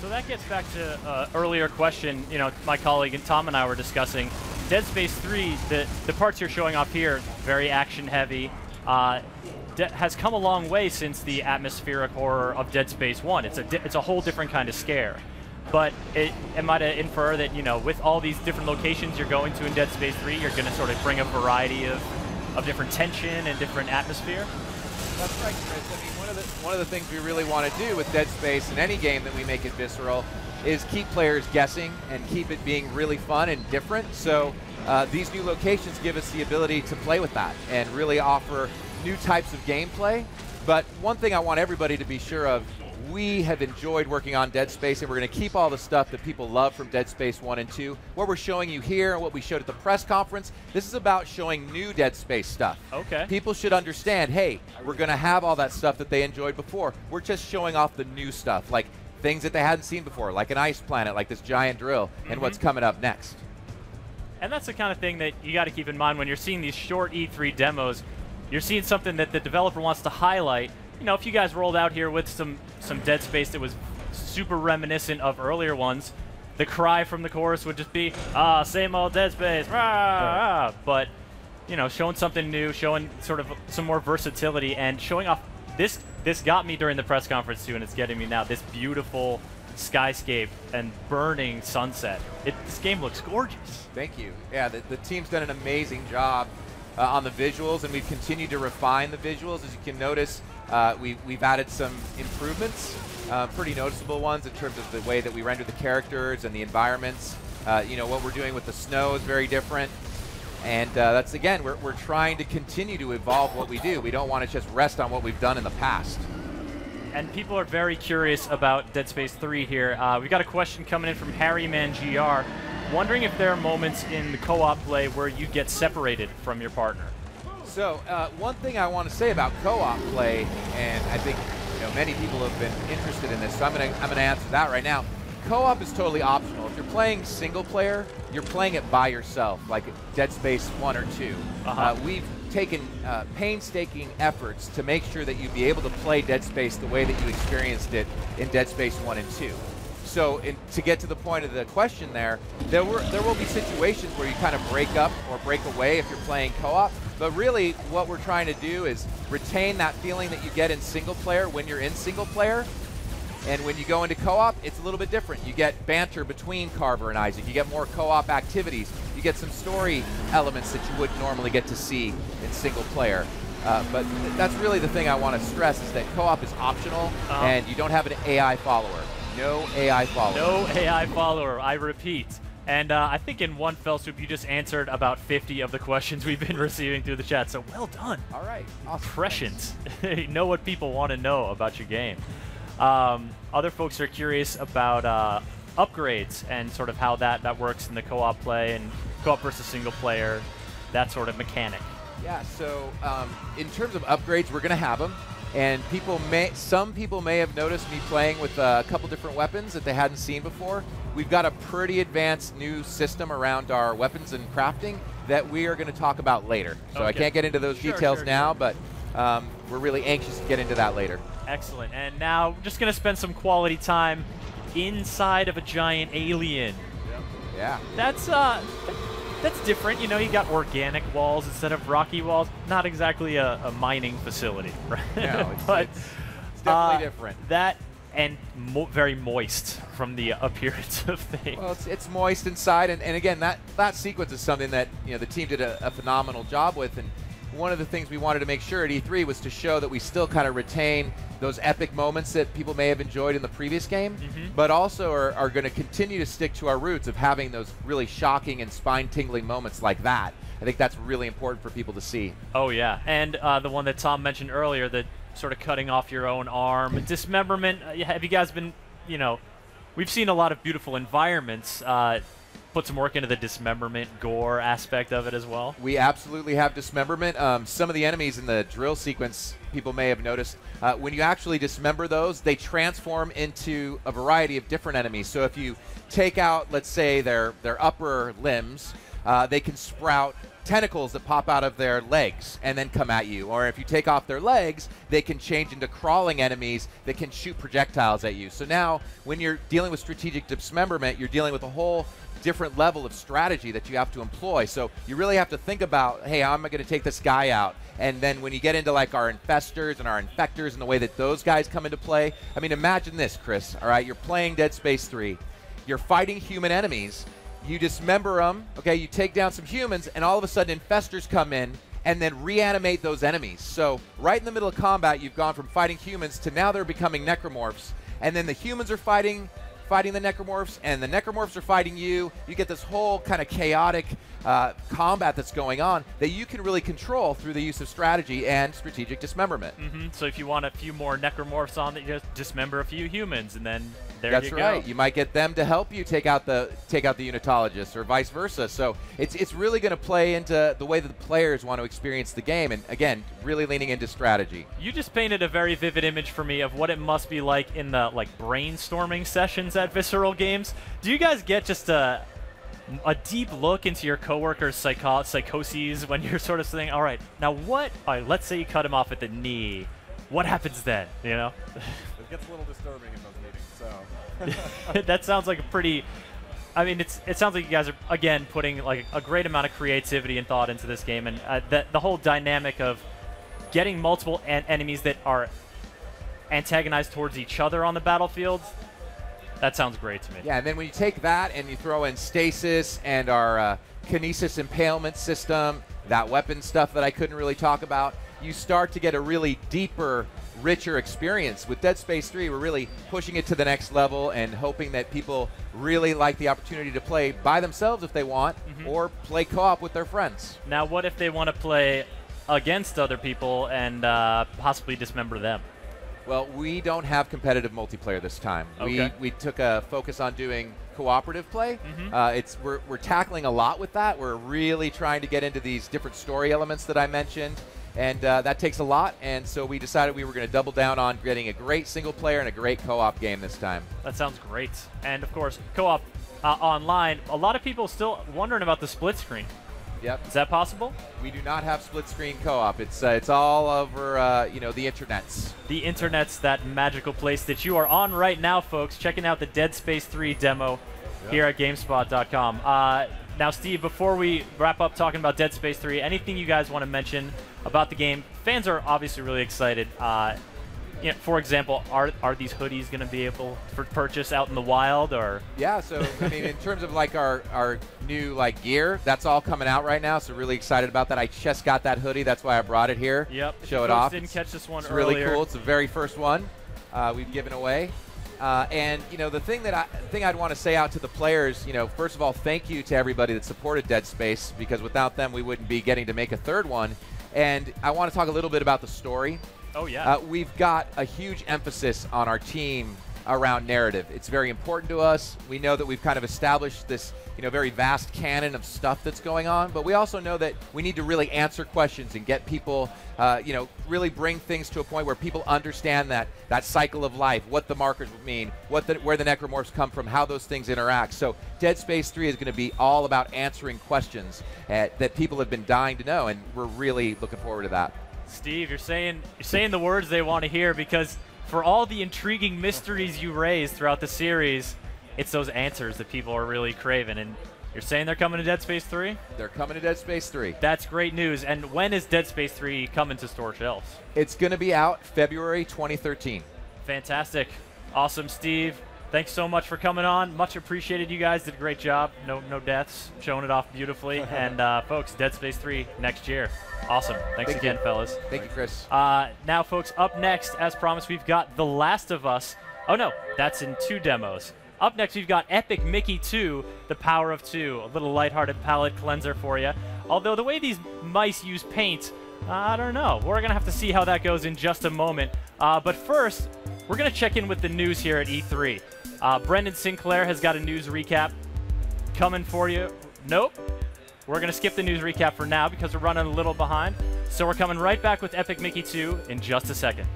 So that gets back to earlier question, my colleague and Tom and I were discussing. Dead Space 3, the parts you're showing off here, very action heavy, has come a long way since the atmospheric horror of Dead Space 1. It's a whole different kind of scare. But am I to infer that, with all these different locations you're going to in Dead Space 3, you're going to sort of bring a variety of different tension and different atmosphere? That's right, Chris. I mean, one of the things we really want to do with Dead Space in any game that we make it visceral is keep players guessing and keep it being really fun and different. So these new locations give us the ability to play with that and really offer new types of gameplay. But one thing I want everybody to be sure of we have enjoyed working on Dead Space, and we're going to keep all the stuff that people love from Dead Space 1 and 2. What we're showing you here and what we showed at the press conference, this is about showing new Dead Space stuff. Okay. People should understand, hey, we're going to have all that stuff that they enjoyed before. We're just showing off the new stuff, like things that they hadn't seen before, like an ice planet, like this giant drill, and what's coming up next. And that's the kind of thing that you got to keep in mind when you're seeing these short E3 demos. You're seeing something that the developer wants to highlight. You know, if you guys rolled out here with some Dead Space that was super reminiscent of earlier ones, the cry from the chorus would just be, same old Dead Space, rah, rah. But, you know, showing something new, showing sort of some more versatility, and showing off this got me during the press conference too, and it's getting me now, this beautiful skyscape and burning sunset. This game looks gorgeous. Thank you. Yeah, the team's done an amazing job on the visuals, and we've continued to refine the visuals. As you can notice, we've added some improvements, pretty noticeable ones in terms of the way that we render the characters and the environments. You know, what we're doing with the snow is very different. And that's, again, we're trying to continue to evolve what we do. We don't want to just rest on what we've done in the past. And people are very curious about Dead Space 3 here. We've got a question coming in from Harryman GR, wondering if there are moments in the co-op play where you get separated from your partner. So one thing I want to say about co-op play, and I think many people have been interested in this, so I'm going to answer that right now. Co-op is totally optional. If you're playing single player, you're playing it by yourself, like Dead Space 1 or 2. We've taken painstaking efforts to make sure that you'd be able to play Dead Space the way that you experienced it in Dead Space 1 and 2. So to get to the point of the question there will be situations where you kind of break up or break away if you're playing co-op, but really what we're trying to do is retain that feeling that you get in single player when you're in single player. And when you go into co-op, it's a little bit different. You get banter between Carver and Isaac. You get more co-op activities. You get some story elements that you wouldn't normally get to see in single player. But that's really the thing I want to stress, is that co-op is optional, and you don't have an AI follower. No AI follower. No AI follower, I repeat. And I think in one fell swoop, you just answered about 50 of the questions we've been receiving through the chat. So well done. All right. Awesome. Prescient. You know what people want to know about your game. Other folks are curious about upgrades and sort of how that works in the co-op play and co-op versus single player, that sort of mechanic. Yeah, so in terms of upgrades, we're going to have them. And some people may have noticed me playing with a couple different weapons that they hadn't seen before. We've got a pretty advanced new system around our weapons and crafting that we are going to talk about later. So I can't get into those details now, but we're really anxious to get into that later. Excellent. And now we're just going to spend some quality time inside of a giant alien. Yeah. That's different. You know, you got organic walls instead of rocky walls. Not exactly a mining facility, right? No, but it's definitely different. That and very moist from the appearance of things. Well, it's moist inside, and again, that sequence is something that the team did a phenomenal job with. And one of the things we wanted to make sure at E3 was to show that we still kind of retain those epic moments that people may have enjoyed in the previous game, but also are going to continue to stick to our roots of having those really shocking and spine-tingling moments like that. I think that's really important for people to see. Oh, yeah. And the one that Tom mentioned earlier, the sort of cutting off your own arm, dismemberment. Have you guys been, we've seen a lot of beautiful environments. Put some work into the dismemberment gore aspect of it as well. We absolutely have dismemberment. Some of the enemies in the drill sequence, people may have noticed, when you actually dismember those, they transform into a variety of different enemies. So if you take out, let's say, their upper limbs, they can sprout tentacles that pop out of their legs and then come at you. Or if you take off their legs, they can change into crawling enemies that can shoot projectiles at you. So now, when you're dealing with strategic dismemberment, you're dealing with a whole different level of strategy that you have to employ. So you really have to think about, hey, how am I going to take this guy out? And then when you get into like our infestors and our infectors and the way that those guys come into play, I mean, imagine this, Chris, all right? You're playing Dead Space 3. You're fighting human enemies. You dismember them, okay? You take down some humans, and all of a sudden infestors come in and then reanimate those enemies. So right in the middle of combat, you've gone from fighting humans to now they're becoming necromorphs. And then the humans are fighting fighting the necromorphs, and the necromorphs are fighting you. You get this whole kind of chaotic combat that's going on that you can really control through the use of strategy and strategic dismemberment. So if you want a few more necromorphs on, you just dismember a few humans, and then there That's you go. right. You might get them to help you take out the unitologists, or vice versa. So it's really going to play into the way that the players want to experience the game, and again, really leaning into strategy. You just painted a very vivid image for me of what it must be like in the brainstorming sessions at Visceral Games. Do you guys get just a deep look into your coworkers' psychoses when you're sort of saying, all right, now what? All right, let's say you cut him off at the knee. What happens then? You know? It gets a little disturbing in those meetings. So That sounds like a pretty. I mean, it sounds like you guys are again putting like a great amount of creativity and thought into this game, and the whole dynamic of getting multiple enemies that are antagonized towards each other on the battlefield. That sounds great to me. Yeah, and then when you take that and you throw in stasis and our kinesis impalement system, that weapon stuff that I couldn't really talk about, you start to get a really deeper, richer experience. With Dead Space 3, we're really pushing it to the next level and hoping that people really like the opportunity to play by themselves if they want, or play co-op with their friends. Now, what if they want to play against other people and possibly dismember them? Well, we don't have competitive multiplayer this time. Okay. We took a focus on doing cooperative play. We're tackling a lot with that. We're really trying to get into these different story elements that I mentioned, and that takes a lot, and so we decided we were going to double down on getting a great single player and a great co-op game this time. That sounds great. And of course, co-op online, a lot of people still wondering about the split screen. Yep. Is that possible? We do not have split screen co-op. It's all over the internets. The internet's that magical place that you are on right now, folks. Checking out the Dead Space 3 demo here at GameSpot.com. Now, Steve, before we wrap up talking about Dead Space 3, anything you guys want to mention about the game? Fans are obviously really excited. For example, are these hoodies going to be able for purchase out in the wild, or? Yeah, so I mean, in terms of like our new gear, that's all coming out right now. So really excited about that. I just got that hoodie. That's why I brought it here. Yep. Show it off. Didn't catch this one it's earlier. Really cool. It's the very first one we've given away. And the thing I'd want to say out to the players, first of all, thank you to everybody that supported Dead Space, because without them we wouldn't be getting to make a third one. And I want to talk a little bit about the story. Oh, yeah. We've got a huge emphasis on our team around narrative. It's very important to us. We know that we've kind of established this, very vast canon of stuff that's going on, but we also know that we need to really answer questions and get people, really bring things to a point where people understand that cycle of life, what the markers mean, where the necromorphs come from, how those things interact. So Dead Space 3 is going to be all about answering questions that people have been dying to know, and we're really looking forward to that. Steve, you're saying the words they want to hear, because for all the intriguing mysteries you raise throughout the series, it's those answers that people are really craving. And you're saying they're coming to Dead Space 3? They're coming to Dead Space 3. That's great news. And when is Dead Space 3 coming to store shelves? It's going to be out February 2013. Fantastic. Awesome, Steve. Thanks so much for coming on. Much appreciated. You guys did a great job. No deaths. Showing it off beautifully. And folks, Dead Space 3 next year. Awesome. Thanks again, fellas. Thank you, Chris. Now, folks, up next, as promised, we've got The Last of Us. Oh, no, that's in 2 demos. Up next, we've got Epic Mickey 2, The Power of 2. A little lighthearted palette cleanser for you. Although the way these mice use paint, I don't know. We're going to have to see how that goes in just a moment. But first, we're going to check in with the news here at E3. Brendan Sinclair has got a news recap coming for you. Nope. We're going to skip the news recap for now because we're running a little behind. So we're coming right back with Epic Mickey 2 in just a second.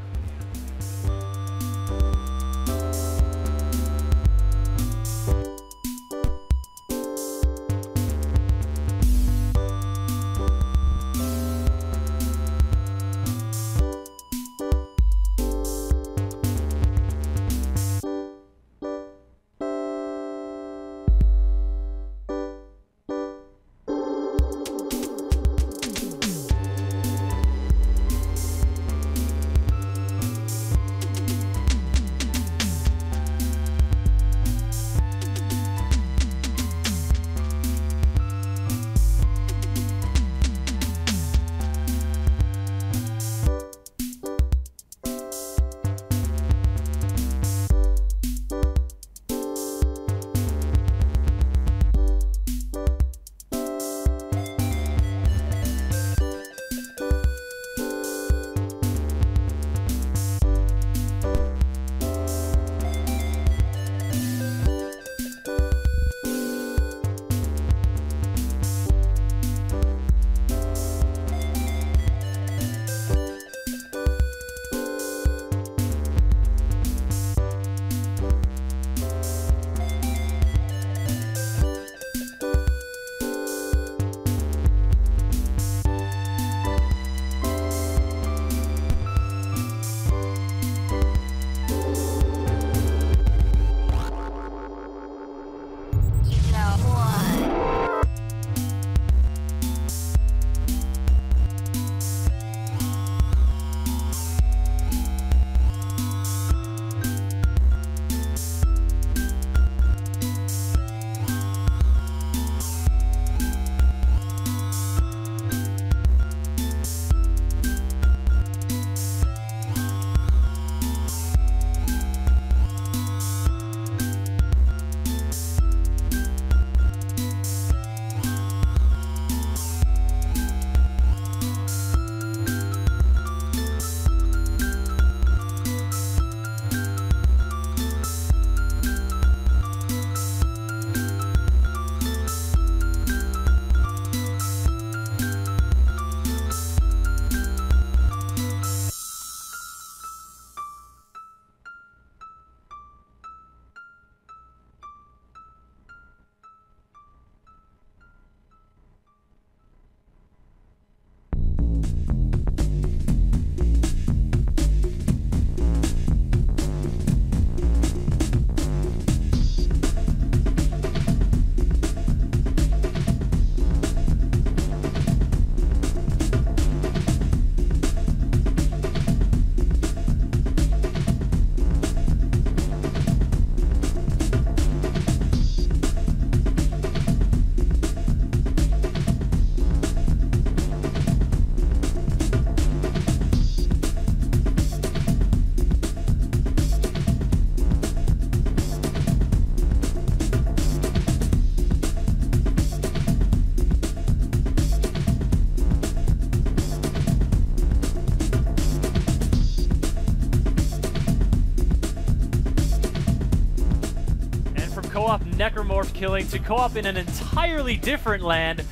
co-op necromorph killing to co-op in an entirely different land.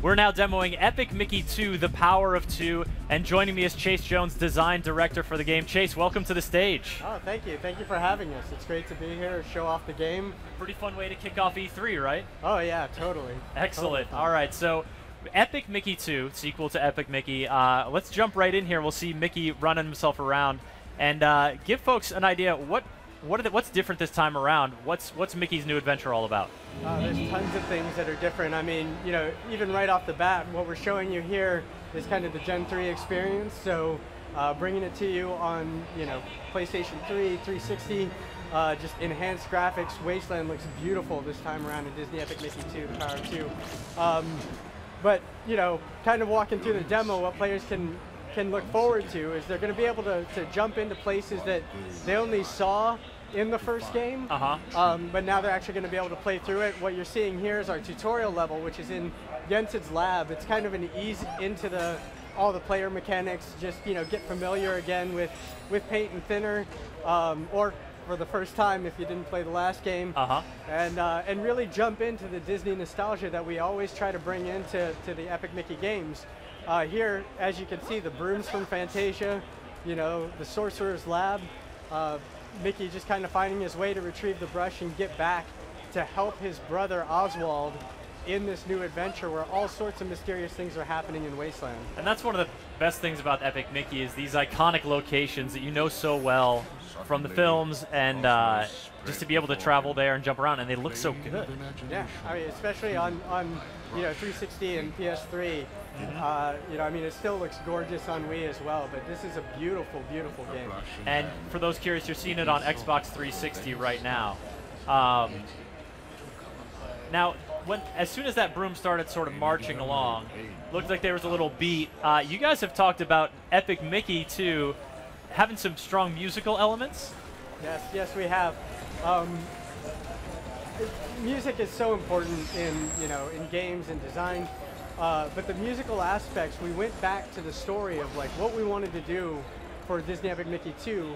We're now demoing Epic Mickey 2, The Power of Two, and joining me is Chase Jones, design director for the game. Chase, welcome to the stage. Oh, thank you. Thank you for having us. It's great to be here, show off the game. Pretty fun way to kick off E3, right? Oh, yeah, totally. Excellent. Totally. All right, so Epic Mickey 2, sequel to Epic Mickey. Let's jump right in here. We'll see Mickey running himself around and give folks an idea what's different this time around. What's Mickey's new adventure all about? There's tons of things that are different. I mean, you know, even right off the bat, what we're showing you here is kind of the Gen 3 experience. So bringing it to you on, you know, PlayStation 3, 360, just enhanced graphics. Wasteland looks beautiful this time around in Disney Epic Mickey 2, The Power of Two. But, you know, kind of walking through the demo, what players can look forward to is they're going to be able to jump into places that they only saw in the first game, but now they're actually going to be able to play through it. What you're seeing here is our tutorial level, which is in Jensen's lab. It's kind of an ease into all the player mechanics, just, you know, get familiar again with paint and thinner, or for the first time if you didn't play the last game, and really jump into the Disney nostalgia that we always try to bring into the Epic Mickey games. Here, as you can see, the brooms from Fantasia, you know, the Sorcerer's Lab, Mickey just kind of finding his way to retrieve the brush and get back to help his brother Oswald in this new adventure where all sorts of mysterious things are happening in Wasteland. And that's one of the best things about Epic Mickey is these iconic locations that you know so well from the films, and just to be able to travel there and jump around, and they look so good. Yeah, I mean, especially on you know, 360 and PS3. You know, I mean, it still looks gorgeous on Wii as well, but this is a beautiful, beautiful game. And for those curious, you're seeing it on Xbox 360 right now. Now, as soon as that broom started sort of marching along, looked like there was a little beat. You guys have talked about Epic Mickey 2 having some strong musical elements. Yes, we have. Music is so important in, you know, in games and design. But the musical aspects, we went back to the story of like what we wanted to do for Disney Epic Mickey 2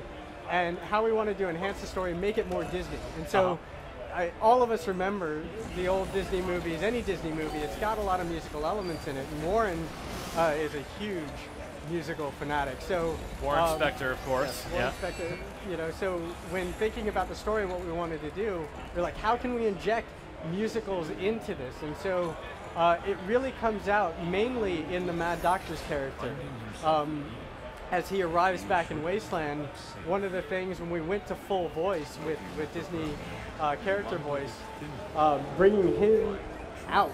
and how we wanted to enhance the story and make it more Disney. And so all of us remember the old Disney movies, any Disney movie, it's got a lot of musical elements in it. And Warren is a huge musical fanatic. So Warren Spector, of course. Yes, Warren Spector, you know, so when thinking about the story and what we wanted to do, we're like, how can we inject musicals into this? And so it really comes out mainly in the Mad Doctor's character. As he arrives back in Wasteland, one of the things when we went to full voice with Disney character voice, bringing him out,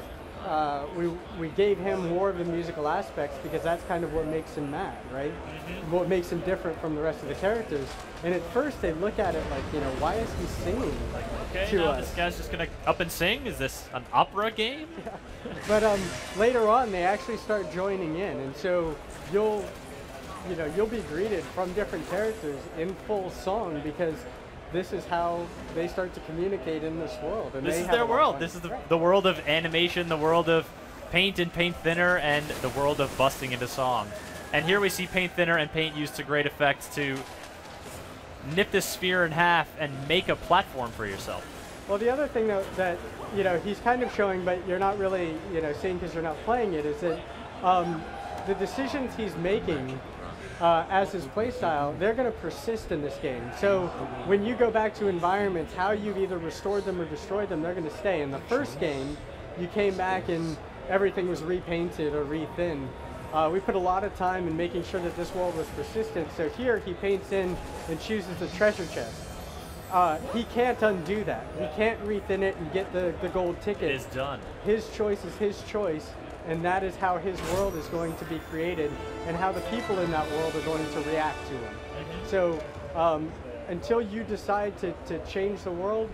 we gave him more of the musical aspects because that's kind of what makes him mad, right? What makes him different from the rest of the characters. And at first they look at it like, you know, why is he singing to us? This guy's just gonna up and sing? Is this an opera game? Yeah. But later on they actually start joining in, and so you'll be greeted from different characters in full song because this is how they start to communicate in this world. And this is their world. This is the world of animation, the world of paint and paint thinner, and the world of busting into song. And here we see paint thinner and paint used to great effect to nip this sphere in half and make a platform for yourself. Well, the other thing that you know he's kind of showing, but you're not really, you know, seeing because you're not playing it, is that the decisions he's making as his playstyle, they're going to persist in this game. So when you go back to environments, how you've either restored them or destroyed them, they're going to stay. In the first game, you came back and everything was repainted or rethinned. We put a lot of time in making sure that this world was persistent. So here he paints in and chooses the treasure chest. He can't undo that. He can't rethin it and get the gold ticket. It is done. His choice is his choice, and that is how his world is going to be created and how the people in that world are going to react to him. So until you decide to change the world,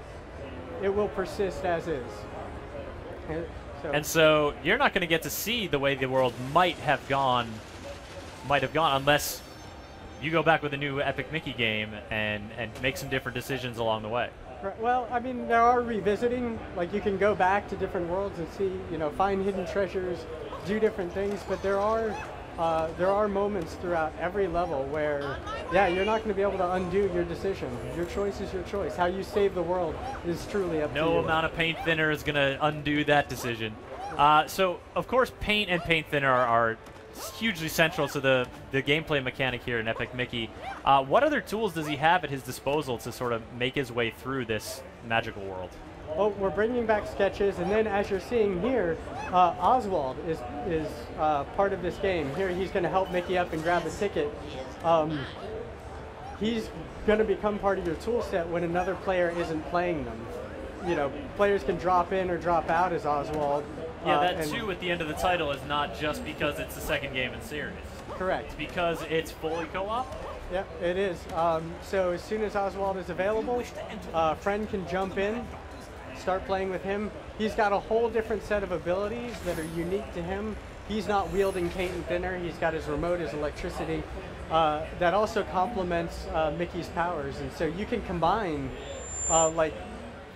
it will persist as is. And so you're not going to get to see the way the world might have gone unless you go back with a new Epic Mickey game and make some different decisions along the way. Right. Well, I mean, there are revisiting, like you can go back to different worlds and see, you know, find hidden treasures, do different things, but there are moments throughout every level where yeah, you're not going to be able to undo your decision. Your choice is your choice. How you save the world is truly up to you. No amount of paint thinner is going to undo that decision. So, of course, paint and paint thinner are hugely central to the gameplay mechanic here in Epic Mickey. What other tools does he have at his disposal to sort of make his way through this magical world? Well, we're bringing back sketches, and then as you're seeing here, Oswald is part of this game. Here he's going to help Mickey up and grab a ticket. He's going to become part of your tool set when another player isn't playing them. You know, players can drop in or drop out as Oswald. Yeah, that 2 at the end of the title is not just because it's the second game in series. Correct. It's because it's fully co-op? Yeah, it is. So as soon as Oswald is available, a friend can jump in, start playing with him. He's got a whole different set of abilities that are unique to him. He's not wielding paint and thinner. He's got his remote, his electricity. That also complements Mickey's powers. And so you can combine like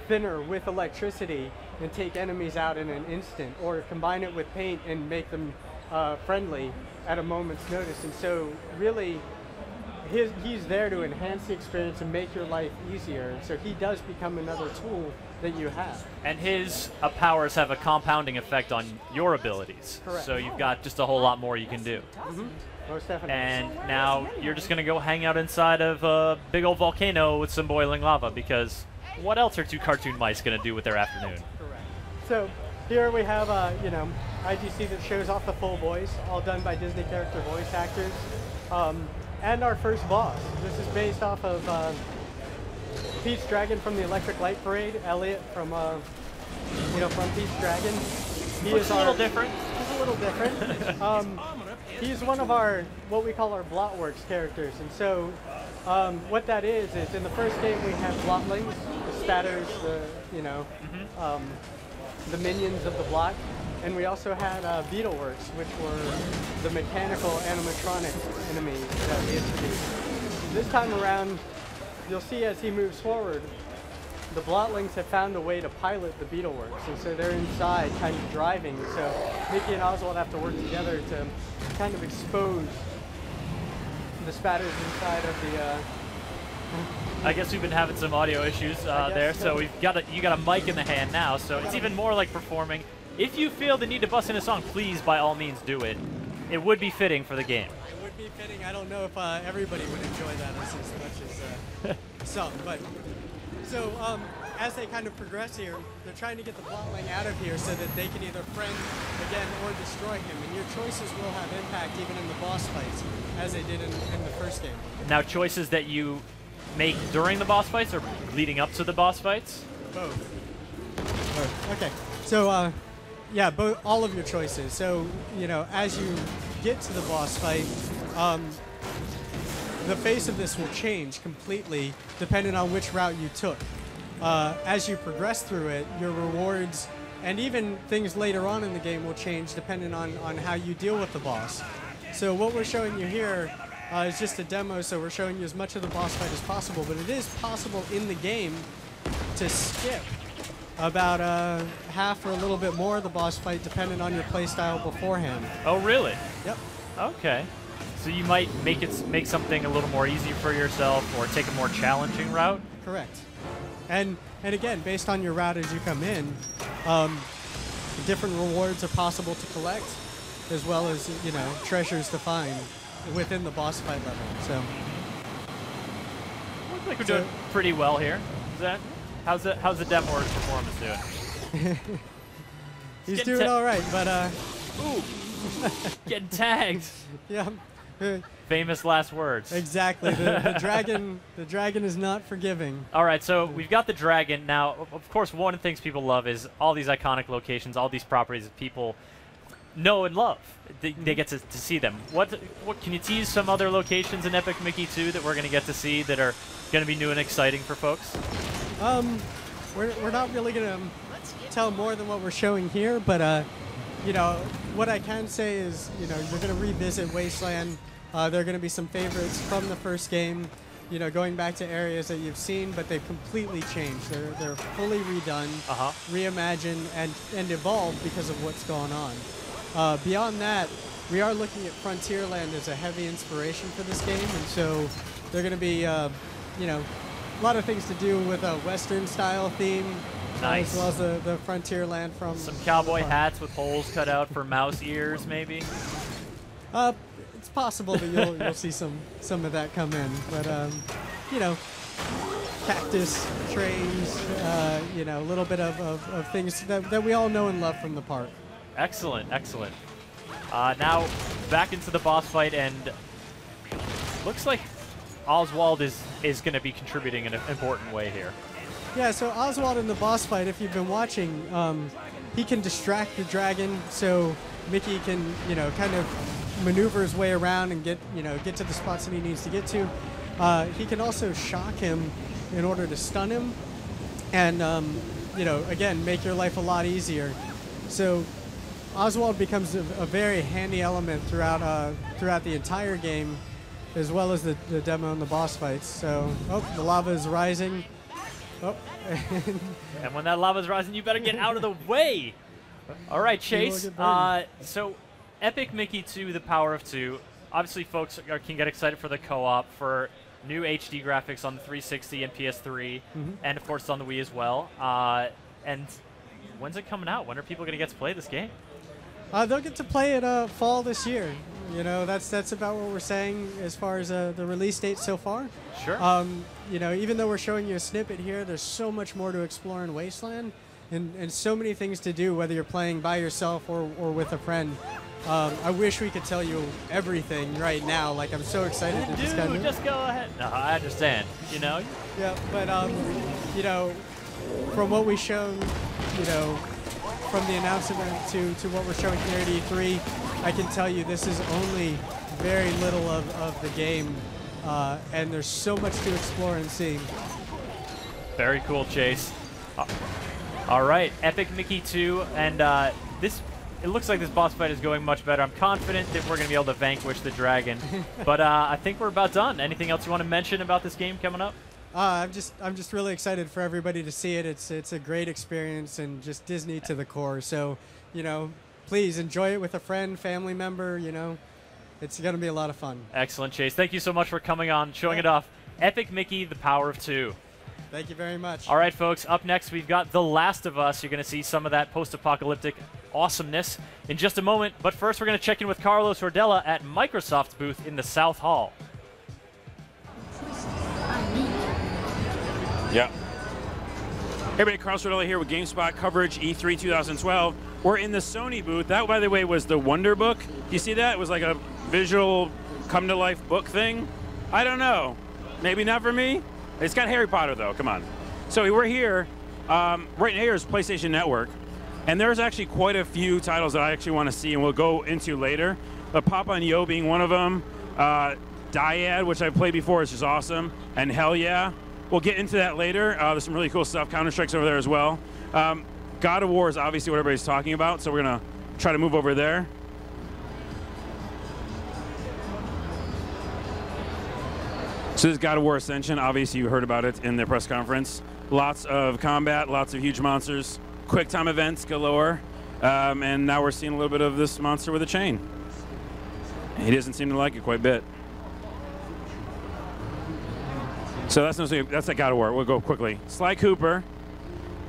thinner with electricity and take enemies out in an instant, or combine it with paint and make them friendly at a moment's notice. And so really, he's there to enhance the experience and make your life easier. And so he does become another tool that you have. And his powers have a compounding effect on your abilities. Correct. So you've got just a whole lot more you can do. Mm-hmm. Most definitely. And now you're just going to go hang out inside of a big old volcano with some boiling lava, because what else are 2 cartoon mice going to do with their afternoon? Correct. So here we have you know, IGC that shows off the full voice, all done by Disney character voice actors. And our first boss. This is based off of Pete's Dragon from the Electric Light Parade, Elliot from, you know, from Pete's Dragon. He is a little different. He's a little different. He's one of our, what we call our Blotworks characters. And so what that is in the first game we had Blotlings, the spatters, the, you know, the minions of the Blot. And we also had Beetleworks, which were the mechanical animatronic enemies that we introduced. This time around, you'll see as he moves forward, the Blotlings have found a way to pilot the Beetleworks, and so they're inside kind of driving. So Mickey and Oswald have to work together to kind of expose the spatters inside of the... I guess we've been having some audio issues there, so you got a mic in the hand now, so it's even more like performing. If you feel the need to bust in a song, please, by all means, do it. It would be fitting for the game. It would be fitting. I don't know if everybody would enjoy that as much as some, but... So, as they kind of progress here, they're trying to get the Blotling out of here so that they can either friend again or destroy him. And your choices will have impact even in the boss fights, as they did in the first game. Now, choices that you make during the boss fights or leading up to the boss fights? Both. Okay. So, yeah, all of your choices. So, you know, as you get to the boss fight, the face of this will change completely depending on which route you took. As you progress through it, your rewards and even things later on in the game will change depending on how you deal with the boss. So what we're showing you here is just a demo, so we're showing you as much of the boss fight as possible, but it is possible in the game to skip about half or a little bit more of the boss fight depending on your playstyle beforehand. Oh, really? Yep. Okay. So you might make something a little more easy for yourself or take a more challenging route? Correct. And again, based on your route as you come in, different rewards are possible to collect, as well as, you know, treasures to find within the boss fight level. So looks like we're doing pretty well here. How's the Demor's performance doing? He's doing all right, but ooh, getting tagged. Yeah. Famous last words. Exactly. The dragon is not forgiving. All right, so we've got the dragon. Now, of course, one of the things people love is all these iconic locations, all these properties that people know and love. They get to see them. What can you tease some other locations in Epic Mickey 2 that we're going to get to see that are going to be new and exciting for folks? We're not really going to tell more than what we're showing here, but you know, what I can say is, you know, you're going to revisit Wasteland. There are going to be some favorites from the first game, you know, going back to areas that you've seen, but they've completely changed. They're fully redone, reimagined, and evolved because of what's going on. Beyond that, we are looking at Frontierland as a heavy inspiration for this game, and so they're going to be, you know, a lot of things to do with a Western style theme. Nice. As well as the Frontierland from Some cowboy hats with holes cut out for mouse ears, maybe. It's possible that you'll see some of that come in, but you know, cactus trains, you know, a little bit of things that we all know and love from the park. Excellent, excellent. Now back into the boss fight, and looks like Oswald is going to be contributing in an important way here. Yeah, so Oswald in the boss fight, if you've been watching, he can distract the dragon, so Mickey can, you know, kind of maneuver his way around and get to the spots that he needs to get to. He can also shock him in order to stun him, and you know, again, make your life a lot easier. So Oswald becomes a very handy element throughout the entire game, as well as the demo and the boss fights. So, oh, the lava is rising. Oh. And when that lava's rising, you better get out of the way. All right, Chase. So, Epic Mickey 2, The Power of 2. Obviously, folks can get excited for the co-op, for new HD graphics on the 360 and PS3, and of course on the Wii as well. And when's it coming out? When are people going to get to play this game? They'll get to play it fall this year. You know, that's about what we're saying as far as the release date so far. Sure. You know, even though we're showing you a snippet here, there's so much more to explore in Wasteland, and so many things to do, whether you're playing by yourself or with a friend. I wish we could tell you everything right now. Like, I'm so excited to just kind of... just go ahead. No, I understand. You know. Yeah, but you know, from what we've shown, you know, from the announcement to what we're showing here at E3, I can tell you this is only very little of the game, and there's so much to explore and see. Very cool, Chase. All right, Epic Mickey 2, and it looks like this boss fight is going much better. I'm confident that we're going to be able to vanquish the dragon, but I think we're about done. Anything else you want to mention about this game coming up? I'm just really excited for everybody to see it. It's a great experience and just Disney to the core. So, you know, please enjoy it with a friend, family member. You know, it's going to be a lot of fun. Excellent, Chase. Thank you so much for coming on, showing it off. Epic Mickey, The Power of 2. Thank you very much. All right, folks. Up next, we've got The Last of Us. You're going to see some of that post-apocalyptic awesomeness in just a moment. But first, we're going to check in with Carlos Ordella at Microsoft's booth in the South Hall. Yeah. Hey everybody, Carlos Rodella here with GameSpot coverage E3 2012. We're in the Sony booth. That, by the way, was the Wonder Book. You see that? It was like a visual come-to-life book thing. I don't know. Maybe not for me. It's got Harry Potter, though. Come on. So we're here. Right here is PlayStation Network. And there's actually quite a few titles that I actually want to see and we'll go into later. But Pop-On Yo being one of them. Dyad, which I've played before, is just awesome. And Hell Yeah. We'll get into that later. There's some really cool stuff. Counter-Strike's over there as well. God of War is obviously what everybody's talking about, so we're going to try to move over there. So this is God of War Ascension. Obviously, you heard about it in the press conference. Lots of combat, lots of huge monsters, quick time events galore, and now we're seeing a little bit of this monster with a chain. He doesn't seem to like it quite a bit. So that's that God of War. We'll go quickly. Sly Cooper,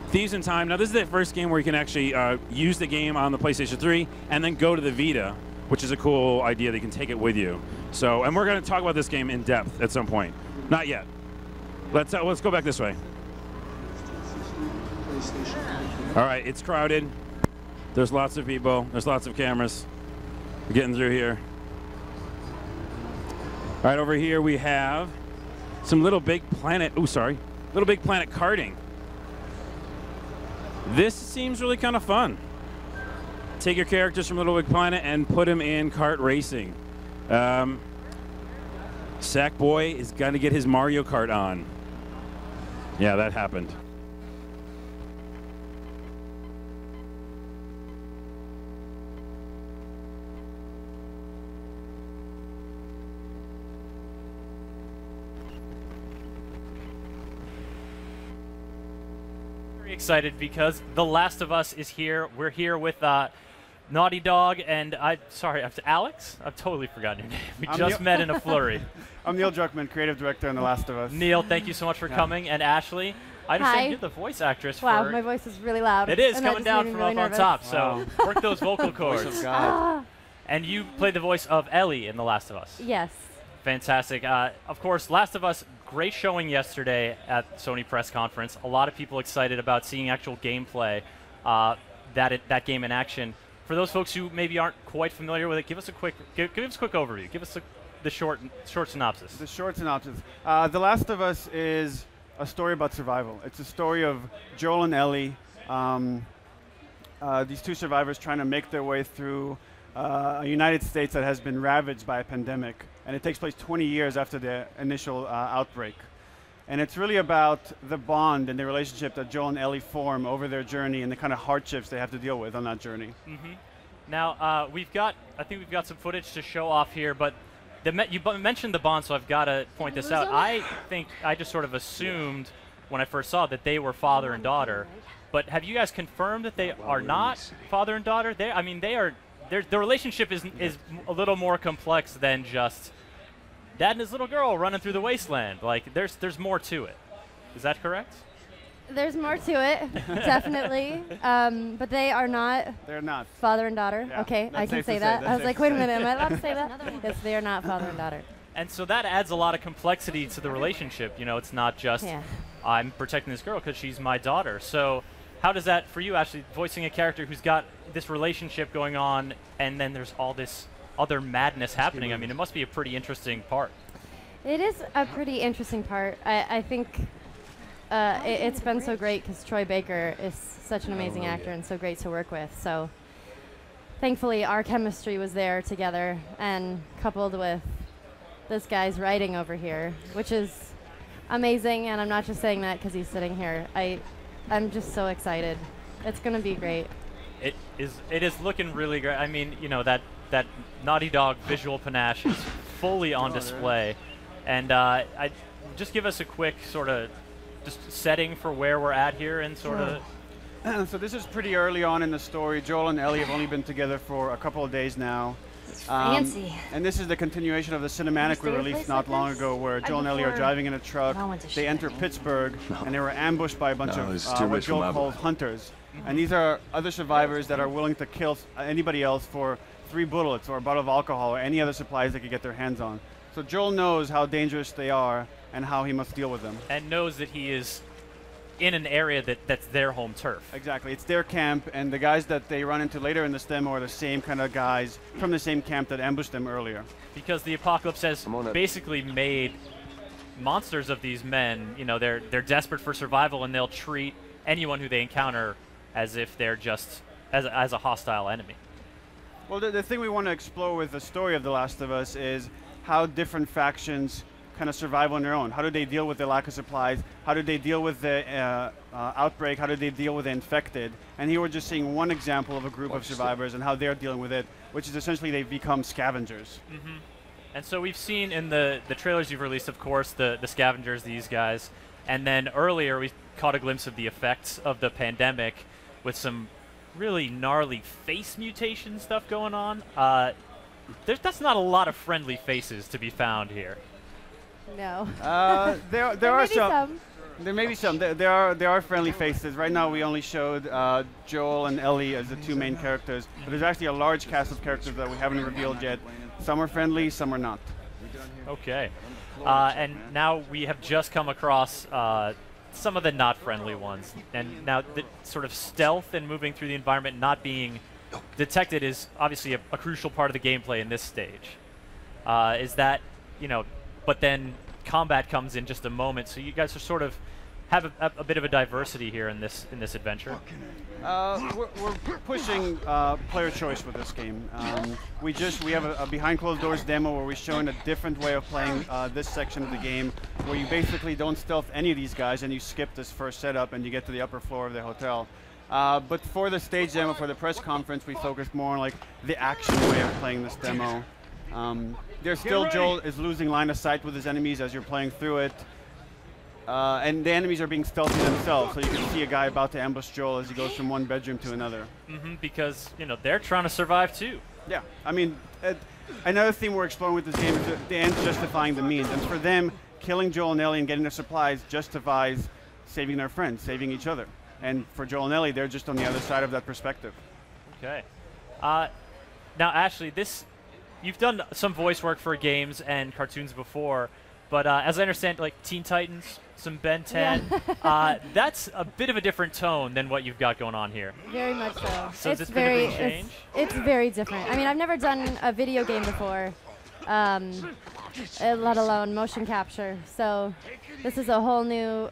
Thieves in Time. Now this is the first game where you can actually use the game on the PlayStation 3 and then go to the Vita, which is a cool idea that you can take it with you. So, and we're going to talk about this game in depth at some point. Not yet. Let's go back this way. All right, it's crowded. There's lots of people. There's lots of cameras. We're getting through here. All right, over here we have some Little Big Planet. Oh, sorry. Little Big Planet karting. This seems really kind of fun. Take your characters from Little Big Planet and put them in kart racing. Sackboy is going to get his Mario Kart on. Yeah, that happened. Excited because The Last of Us is here. We're here with Naughty Dog and Alex? I've totally forgotten your name. We just met in a flurry. I'm Neil Druckmann, creative director on The Last of Us. Neil, thank you so much for coming. And Ashley, I understand Hi. you're the voice actress Wow, for... my voice is really loud. It is and that coming just down made me from really up nervous. on top, so work those vocal cords. Voice of God. And you played the voice of Ellie in The Last of Us. Yes. Fantastic. Of course, Last of Us, great showing yesterday at Sony press conference. A lot of people excited about seeing actual gameplay, that game in action. For those folks who maybe aren't quite familiar with it, give us a quick overview. Give us the short synopsis. The short synopsis. The Last of Us is a story about survival. It's a story of Joel and Ellie, these two survivors trying to make their way through a United States that has been ravaged by a pandemic. And it takes place 20 years after the initial outbreak. And it's really about the bond and the relationship that Joel and Ellie form over their journey and the kind of hardships they have to deal with on that journey. Now, I think we've got some footage to show off here, but you mentioned the bond, so I've got to point this out. I think I just sort of assumed when I first saw that they were father and daughter, but have you guys confirmed that they are not father and daughter? Their relationship is a little more complex than just dad and his little girl running through the wasteland. Like, there's more to it. Is that correct? There's more to it, definitely. But they are not. They're not. Father and daughter. Yeah, okay, I can say that. I was like, wait a minute, am I allowed to say that? Yes, they are not father and daughter. And so that adds a lot of complexity to the relationship. You know, it's not just I'm protecting this girl because she's my daughter. So how does that, for you, Ashley, voicing a character who's got this relationship going on, and then there's all this other madness happening? I mean, it must be a pretty interesting part. It is a pretty interesting part. I think it's been so great because Troy Baker is such an amazing actor and so great to work with. So thankfully, our chemistry was there together, and coupled with this guy's writing over here, which is amazing. And I'm not just saying that because he's sitting here. I'm just so excited. It's going to be great. It is looking really great. I mean, you know, that Naughty Dog visual panache is fully on display. And I just give us a quick sort of just setting for where we're at here and sort of. So this is pretty early on in the story. Joel and Ellie have only been together for a couple of days now. Fancy. And this is the continuation of the cinematic we released not long ago, where Joel and Ellie are driving in a truck. They enter Pittsburgh, and they were ambushed by a bunch of what Joel calls hunters. And these are other survivors that are willing to kill anybody else for 3 bullets or a bottle of alcohol or any other supplies they could get their hands on. So Joel knows how dangerous they are and how he must deal with them. And knows that he is in an area that's their home turf. Exactly. It's their camp, and the guys that they run into later in this demo are the same kind of guys from the same camp that ambushed them earlier. Because the apocalypse has basically made monsters of these men. You know, they're desperate for survival, and they'll treat anyone who they encounter as if they're just as a hostile enemy. Well, the thing we want to explore with the story of The Last of Us is how different factions kind of survive on their own. How do they deal with the lack of supplies? How do they deal with the outbreak? How do they deal with the infected? And here we're just seeing one example of a group of survivors and how they're dealing with it, which is essentially they've become scavengers. And so we've seen in the trailers you've released, of course, the scavengers, these guys. And then earlier we caught a glimpse of the effects of the pandemic with some really gnarly face mutation stuff going on. That's not a lot of friendly faces to be found here. No. There are some. There may be some. There are friendly faces. Right now we only showed Joel and Ellie as the 2 main characters, but there's actually a large cast of characters that we haven't revealed yet. Some are friendly, some are not. Okay. And now we have just come across some of the not friendly ones. And now the sort of stealth and moving through the environment not being detected is obviously a crucial part of the gameplay in this stage. Is that, you know, but then combat comes in just a moment, so you guys are sort of have a bit of a diversity here in this adventure. We're pushing player choice with this game. We have a behind closed doors demo where we're showing a different way of playing this section of the game, where you basically don't stealth any of these guys and you skip this first setup and you get to the upper floor of the hotel. But for the stage demo, for the press conference, we focused more on like the action way of playing this demo. There's still Joel is losing line of sight with his enemies as you're playing through it. and the enemies are being stealthy themselves, so you can see a guy about to ambush Joel as he goes from one bedroom to another. Because, you know, they're trying to survive too. Yeah, I mean, another theme we're exploring with this game is the end justifying the means. And for them, killing Joel and Ellie and getting their supplies justifies saving their friends, saving each other. And for Joel and Ellie, they're just on the other side of that perspective. Okay. Now, Ashley, you've done some voice work for games and cartoons before, but as I understand, like Teen Titans, some Ben 10, that's a bit of a different tone than what you've got going on here. Very much so. So it's very, been a big change? It's very different. I mean, I've never done a video game before, let alone motion capture. So this is a whole new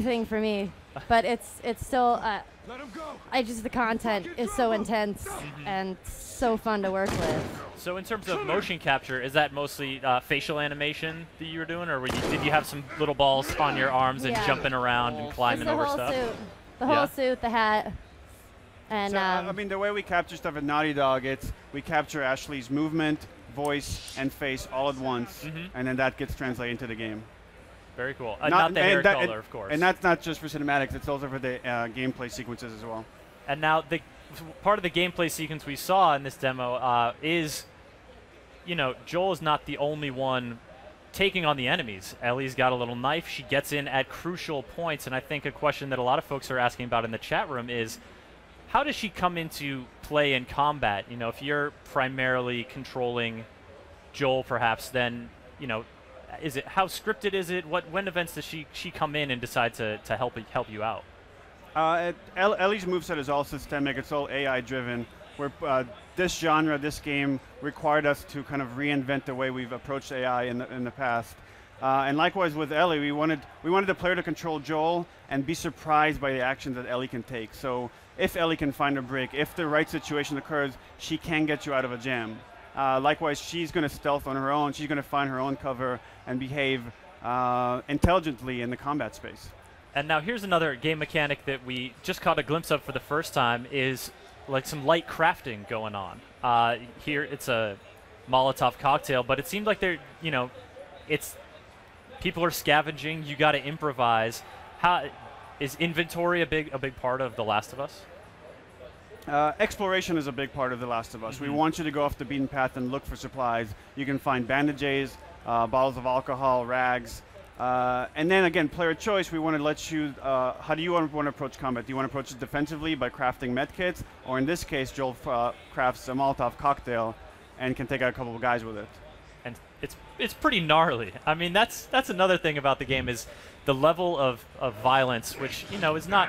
thing for me. But it's still, the content is so intense and so fun to work with. So in terms of motion capture, is that mostly facial animation that you were doing, or did you have some little balls on your arms and jumping around and climbing over stuff? The whole suit, the hat, and so, I mean, the way we capture stuff at Naughty Dog, we capture Ashley's movement, voice, and face all at once, and then that gets translated into the game. Very cool. Not the hair color, of course. And that's not just for cinematics; it's also for the gameplay sequences as well. And now part of the gameplay sequence we saw in this demo is, you know, Joel is not the only one taking on the enemies. Ellie's got a little knife. She gets in at crucial points, and I think a question that a lot of folks are asking about in the chat room is, how does she come into play in combat? You know, if you're primarily controlling Joel, perhaps, then, you know, how scripted is it? When events does she come in and decide to help you out? Ellie's moveset is all systemic. It's all AI driven. This genre, this game, required us to kind of reinvent the way we've approached AI in the past. And likewise with Ellie, we wanted the player to control Joel and be surprised by the actions that Ellie can take. So if Ellie can find a break, if the right situation occurs, she can get you out of a jam. Likewise, she's going to stealth on her own. She's going to find her own cover and behave intelligently in the combat space. And now here's another game mechanic that we just caught a glimpse of for the first time, is like some light crafting going on. Here it's a Molotov cocktail, but it seemed like people are scavenging. You got to improvise. How is inventory a big part of The Last of Us? Exploration is a big part of The Last of Us. We want you to go off the beaten path and look for supplies. You can find bandages, bottles of alcohol, rags. And then again, player choice, we want to let you, how do you want to approach combat? Do you want to approach it defensively by crafting medkits? Or in this case, Joel crafts a Molotov cocktail and can take out a couple of guys with it. And it's pretty gnarly. I mean, that's another thing about the game, is the level of violence, which, you know, is not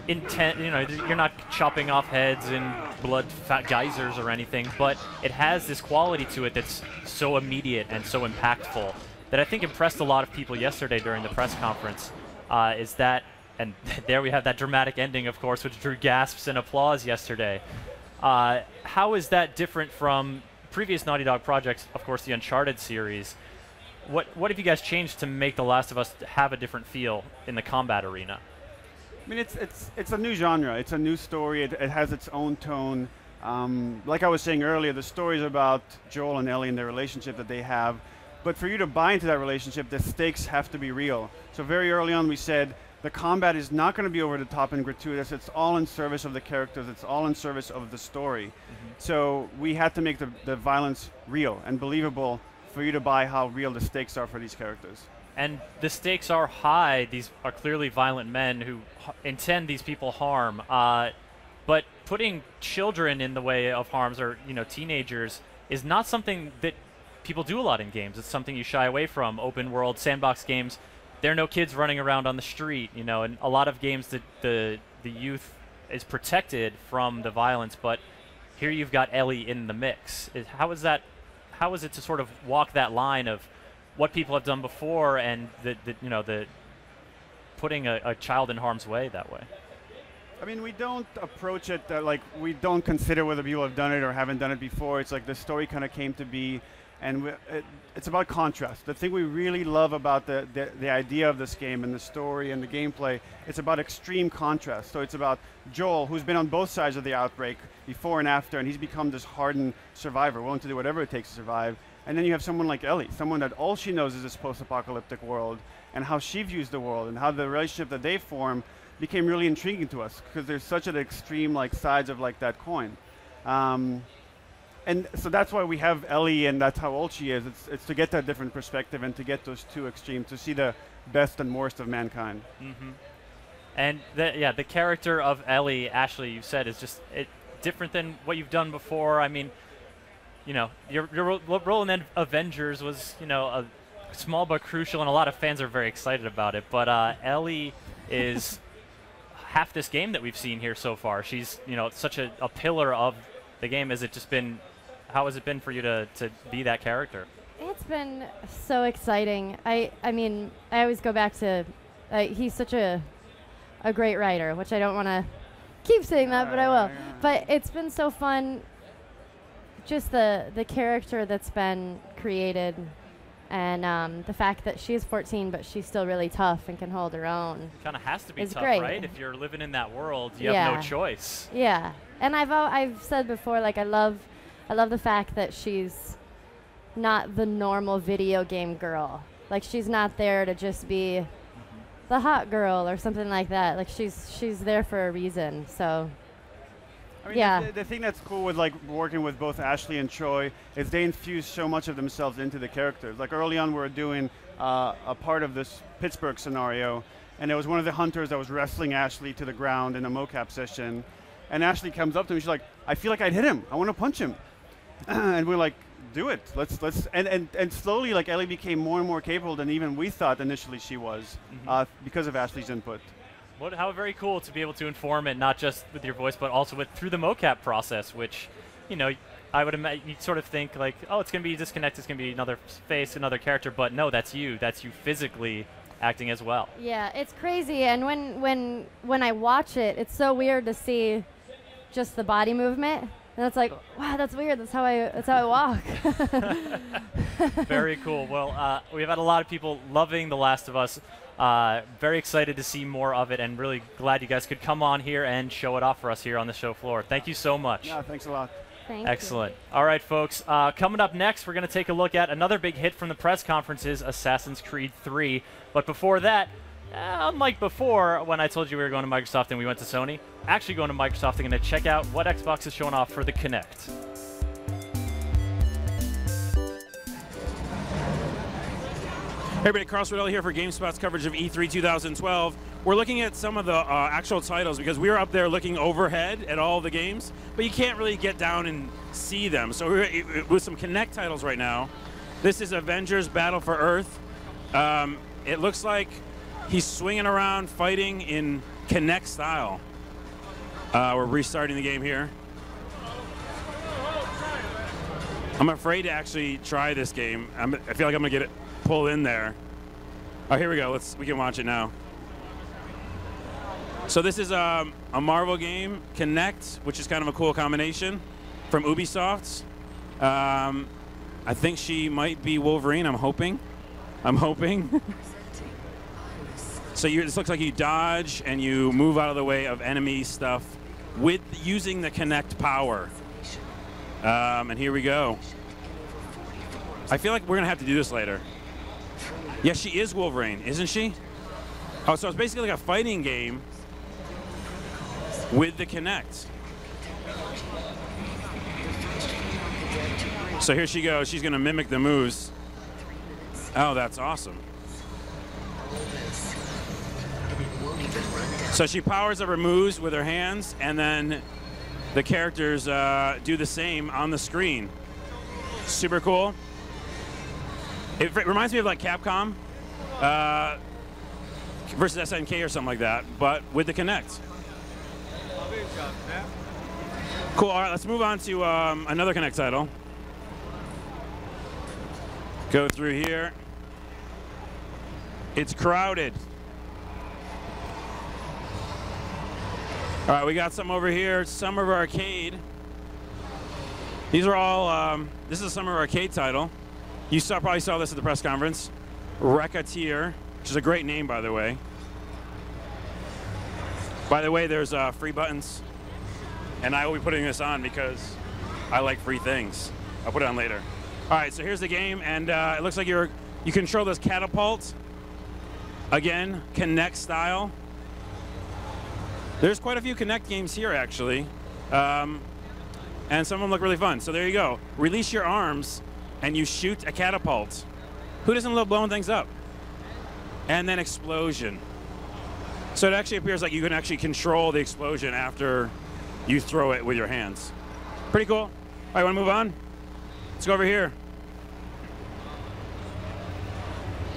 intent. You know, you're not chopping off heads in blood geysers or anything, but it has this quality to it that's so immediate and so impactful that I think impressed a lot of people yesterday during the press conference. Is that, and there we have that dramatic ending, of course, which drew gasps and applause yesterday. How is that different from previous Naughty Dog projects, of course, the Uncharted series? What have you guys changed to make The Last of Us have a different feel in the combat arena? I mean, it's a new genre. It's a new story. It has its own tone. Like I was saying earlier, the story is about Joel and Ellie and their relationship that they have. But for you to buy into that relationship, the stakes have to be real. So very early on, we said the combat is not going to be over the top and gratuitous. It's all in service of the characters. It's all in service of the story. So we had to make the violence real and believable for you to buy how real the stakes are for these characters. And the stakes are high. These are clearly violent men who intend these people harm. But putting children in the way of harms, or, you know, teenagers, is not something that people do a lot in games. It's something you shy away from. Open world sandbox games, there are no kids running around on the street, you know. In a lot of games, the youth is protected from the violence, but here you've got Ellie in the mix. How is it to sort of walk that line of what people have done before and the putting a child in harm's way that way? I mean, we don't approach it like we don't consider whether people have done it or haven't done it before. It's like the story kind of came to be, and it's about contrast. The thing we really love about the idea of this game and the story and the gameplay, it's about extreme contrast. So it's about Joel, who's been on both sides of the outbreak, before and after, and he's become this hardened survivor, willing to do whatever it takes to survive. And then you have someone like Ellie, someone that all she knows is this post-apocalyptic world, and how she views the world, and how the relationship that they form became really intriguing to us, because there's such an extreme like sides of like that coin. And so that's why we have Ellie, and that's how old she is. It's to get that different perspective and to get those two extremes, to see the best and worst of mankind. Mm-hmm. And the character of Ellie, Ashley, you said, is just different than what you've done before. I mean, you know, your role in Avengers was, you know, a small but crucial, and a lot of fans are very excited about it. But Ellie is half this game that we've seen here so far. She's, you know, such a pillar of the game. How has it been for you to be that character? It's been so exciting. I mean, I always go back to, he's such a great writer, which I don't want to keep saying that, but I will. But it's been so fun, just the character that's been created, and the fact that she's 14, but she's still really tough and can hold her own. It kind of has to be tough, great. right? If you're living in that world, you have no choice. Yeah, and I've said before, like, I love the fact that she's not the normal video game girl. Like, she's not there to just be the hot girl or something like that. Like, she's there for a reason. So, I mean, yeah. The thing that's cool with like working with both Ashley and Troy is they infuse so much of themselves into the characters. Like early on, we were doing a part of this Pittsburgh scenario, and there was one of the hunters that was wrestling Ashley to the ground in a mocap session, and Ashley comes up to me. She's like, "I feel like I'd hit him. I want to punch him," and we're like, "Do it. Let's." And slowly, like, Ellie became more and more capable than even we thought initially she was, because of Ashley's input. How very cool to be able to inform it, not just with your voice, but also through the mocap process, which, you know, I would imagine you'd sort of think like, oh, it's going to be disconnect, it's going to be another face, another character, but no, that's you physically acting as well. Yeah, it's crazy, and when I watch it, it's so weird to see just the body movement, and it's like, wow, that's weird. That's how I walk. Very cool. Well, we've had a lot of people loving The Last of Us. Very excited to see more of it, and really glad you guys could come on here and show it off for us here on the show floor. Thank you so much. Yeah, thanks a lot. Excellent. All right, folks. Coming up next, we're going to take a look at another big hit from the press conferences, Assassin's Creed 3. But before that, unlike before when I told you we were going to Microsoft and we went to Sony, actually going to Microsoft and going to check out what Xbox is showing off for the Kinect. Hey everybody, Carl Swadell here for GameSpot's coverage of E3 2012. We're looking at some of the actual titles because we were up there looking overhead at all the games, but you can't really get down and see them. So we're with some Kinect titles right now. This is Avengers Battle for Earth. It looks like he's swinging around fighting in Kinect style. We're restarting the game here. I'm afraid to actually try this game. I feel like I'm gonna get it pull in there. Oh, here we go. We can watch it now. So this is a Marvel game, Kinect, which is kind of a cool combination from Ubisoft. I think she might be Wolverine. I'm hoping. So this looks like you dodge and you move out of the way of enemy stuff with using the Kinect power. And here we go. I feel like we're gonna have to do this later. Yes, she is Wolverine, isn't she? Oh, so it's basically like a fighting game with the Kinect. So here she goes. She's going to mimic the moves. Oh, that's awesome. So she powers up her moves with her hands, and then the characters do the same on the screen. Super cool. It reminds me of like Capcom versus SNK or something like that, but with the Kinect. Cool. All right, let's move on to another Kinect title. Go through here. It's crowded. All right, we got some over here. Summer Arcade. These are all. This is a Summer Arcade title. You probably saw this at the press conference. Racketeer, which is a great name, by the way. By the way, there's free buttons. And I will be putting this on because I like free things. I'll put it on later. All right, so here's the game, and it looks like you control this catapult. Again, Kinect style. There's quite a few Kinect games here, actually. And some of them look really fun. So there you go. Release your arms, and you shoot a catapult. Who doesn't love blowing things up? And then explosion. So it actually appears like you can actually control the explosion after you throw it with your hands. Pretty cool. All right, want to move on? Let's go over here.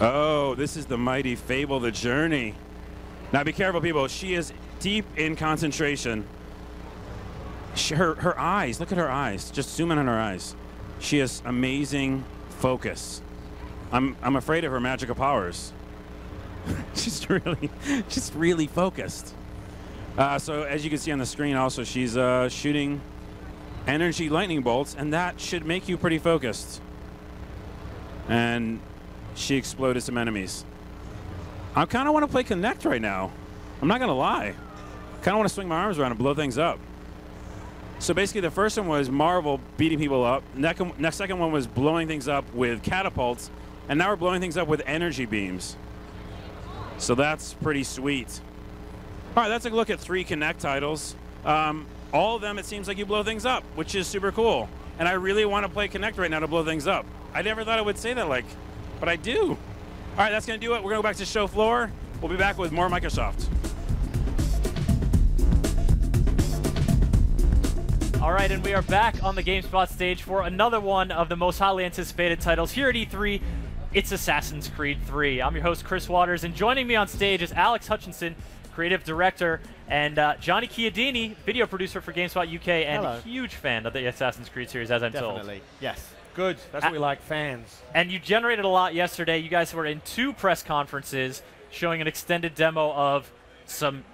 Oh, this is the mighty Fable the Journey. Now be careful, people. She is deep in concentration. Her eyes, look at her eyes. Just zoom in on her eyes. She has amazing focus. I'm afraid of her magical powers. She's really focused. So as you can see on the screen also, she's shooting energy lightning bolts, and that should make you pretty focused. And she exploded some enemies. I kind of want to play Kinect right now. I'm not going to lie. Kind of want to swing my arms around and blow things up. So basically the first one was Marvel beating people up. Next second one was blowing things up with catapults. And now we're blowing things up with energy beams. So that's pretty sweet. All right, that's a look at 3 Kinect titles. All of them, it seems like you blow things up, which is super cool. And I really want to play Kinect right now to blow things up. I never thought I would say that, but I do. All right, that's going to do it. We're going to go back to the show floor. We'll be back with more Microsoft. All right, and we are back on the GameSpot stage for another one of the most highly anticipated titles here at E3. It's Assassin's Creed 3. I'm your host, Chris Waters, and joining me on stage is Alex Hutchinson, creative director, and Johnny Chiodini, video producer for GameSpot UK, and a huge fan of the Assassin's Creed series, as I'm told. Definitely, yes. Good, that's what we like, fans. And you generated a lot yesterday. You guys were in 2 press conferences showing an extended demo of some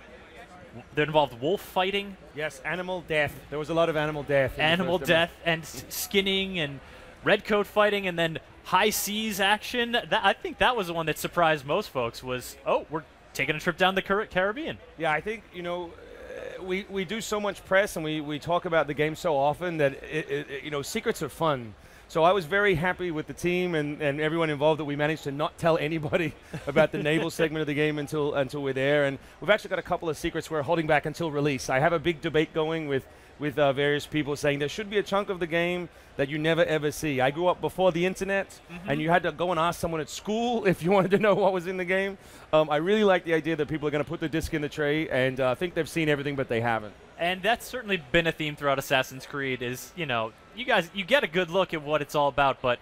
that involved wolf fighting. Yes, animal death. There was a lot of animal death. Animal death and skinning and redcoat fighting, and then high seas action. I think that was the one that surprised most folks was, oh, we're taking a trip down the Caribbean. Yeah, I think, you know, we do so much press and we talk about the game so often that, you know, secrets are fun. So I was very happy with the team and everyone involved that we managed to not tell anybody about the naval segment of the game until we're there. And we've actually got a couple of secrets we're holding back until release. I have a big debate going with various people saying there should be a chunk of the game that you never ever see. I grew up before the internet, and you had to go and ask someone at school if you wanted to know what was in the game. I really like the idea that people are going to put the disc in the tray and think they've seen everything, but they haven't. And that's certainly been a theme throughout Assassin's Creed is, you know, you get a good look at what it's all about, but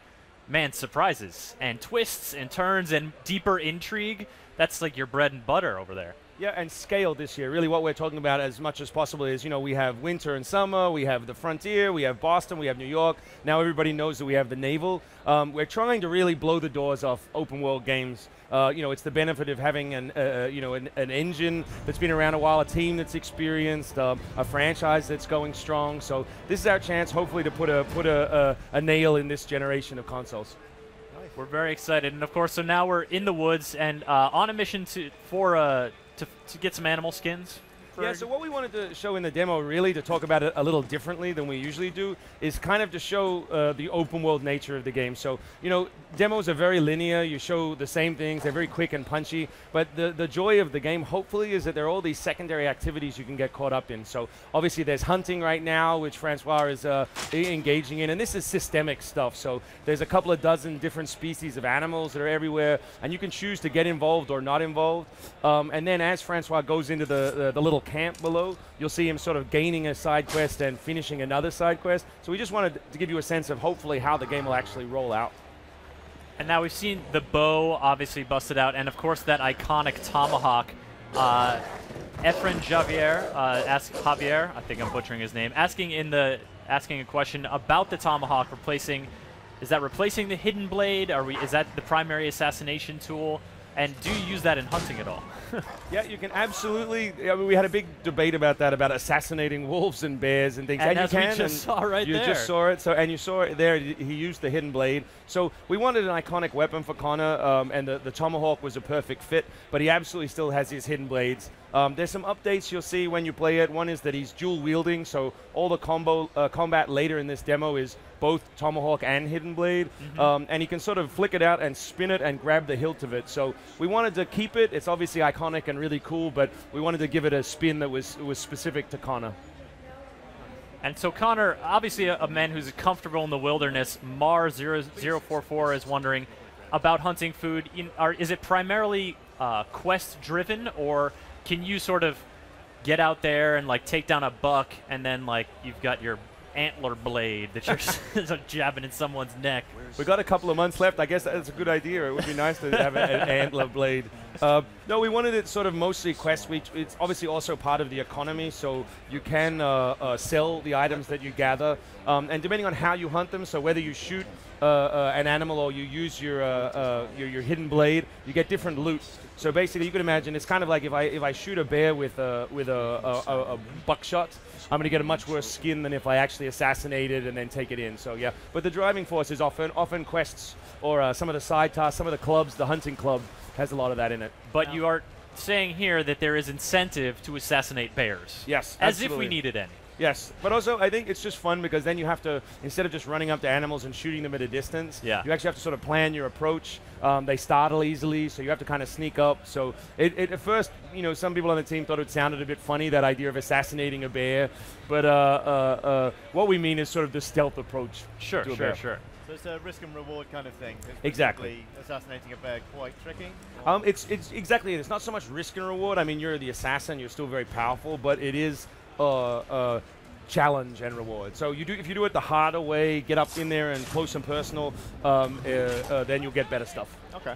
man, surprises and twists and turns and deeper intrigue, that's like your bread and butter over there. Yeah, and scale this year. Really what we're talking about as much as possible is, you know, we have winter and summer, we have the frontier, we have Boston, we have New York. Now everybody knows that we have the naval. We're trying to really blow the doors off open world games. You know, it's the benefit of having an engine that's been around a while, a team that's experienced, a franchise that's going strong. So this is our chance, hopefully, to put a nail in this generation of consoles. We're very excited, and of course, so now we're in the woods and on a mission to get some animal skins. Yeah, so what we wanted to show in the demo, really, to talk about it a little differently than we usually do, is kind of to show the open world nature of the game. So, you know, demos are very linear. You show the same things. They're very quick and punchy. But the joy of the game, hopefully, is that there are all these secondary activities you can get caught up in. So, obviously, there's hunting right now, which Francois is engaging in. And this is systemic stuff. So, there's a couple of dozen different species of animals that are everywhere. And you can choose to get involved or not involved. And then as Francois goes into the little camp below, you'll see him sort of gaining a side quest and finishing another side quest. So we just wanted to give you a sense of hopefully how the game will actually roll out. And now we've seen the bow obviously busted out, and of course that iconic tomahawk. Efren Javier, Javier, I think I'm butchering his name, asking a question about the tomahawk replacing. Is that replacing the hidden blade? Is that the primary assassination tool? And do you use that in hunting at all? Yeah, you can absolutely. I mean, we had a big debate about that, about assassinating wolves and bears and things. And you as can, we just saw right you there. just saw it. So, and you saw it there. He used the hidden blade. So we wanted an iconic weapon for Connor, and the tomahawk was a perfect fit. But he absolutely still has his hidden blades. There's some updates you'll see when you play it. One is that he's dual wielding, so all the combat later in this demo is both Tomahawk and Hidden Blade, and he can sort of flick it out and spin it and grab the hilt of it. So we wanted to keep it. It's obviously iconic and really cool, but we wanted to give it a spin that was specific to Connor. And so Connor, obviously a man who's comfortable in the wilderness, Mar0044 is wondering about hunting food. Is it primarily quest-driven, or can you sort of get out there and like take down a buck, and then like you've got your antler blade that you're jabbing in someone's neck? We got a couple of months left. I guess that's a good idea. It would be nice to have an antler blade. No, we wanted it sort of mostly quest. It's obviously also part of the economy, so you can sell the items that you gather, and depending on how you hunt them, so whether you shoot an animal or you use your hidden blade, you get different loot. So basically, you can imagine it's kind of like if I shoot a bear with a buckshot, I'm going to get a much worse skin than if I actually assassinate it and then take it in. So yeah, but the driving force is often quests or some of the side tasks, some of the clubs. The hunting club has a lot of that in it. But you are saying here that there is incentive to assassinate bears. Yes, as absolutely. if we needed any. Yes, but also I think it's just fun because then you have to, instead of just running up to animals and shooting them at a distance, you actually have to sort of plan your approach. They startle easily, so you have to kind of sneak up. So at first, some people on the team thought it sounded a bit funny, that idea of assassinating a bear, but what we mean is sort of the stealth approach. Sure. So it's a risk and reward kind of thing. Exactly. Assassinating a bear quite tricky? It's exactly it. It's not so much risk and reward. I mean, you're the assassin, you're still very powerful, but it is challenge and reward. So if you do it the harder way, get up in there and close and personal, then you'll get better stuff. Okay,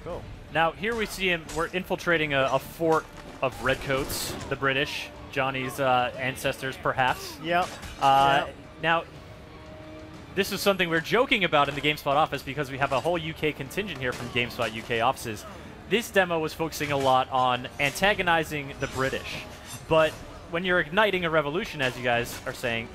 cool. Now here we see him. We're infiltrating a fort of redcoats, the British, Johnny's ancestors, perhaps. Yep. Now, this is something we're joking about in the GameSpot office because we have a whole UK contingent here from GameSpot UK offices. This demo was focusing a lot on antagonizing the British, but when you're igniting a revolution, as you guys are saying,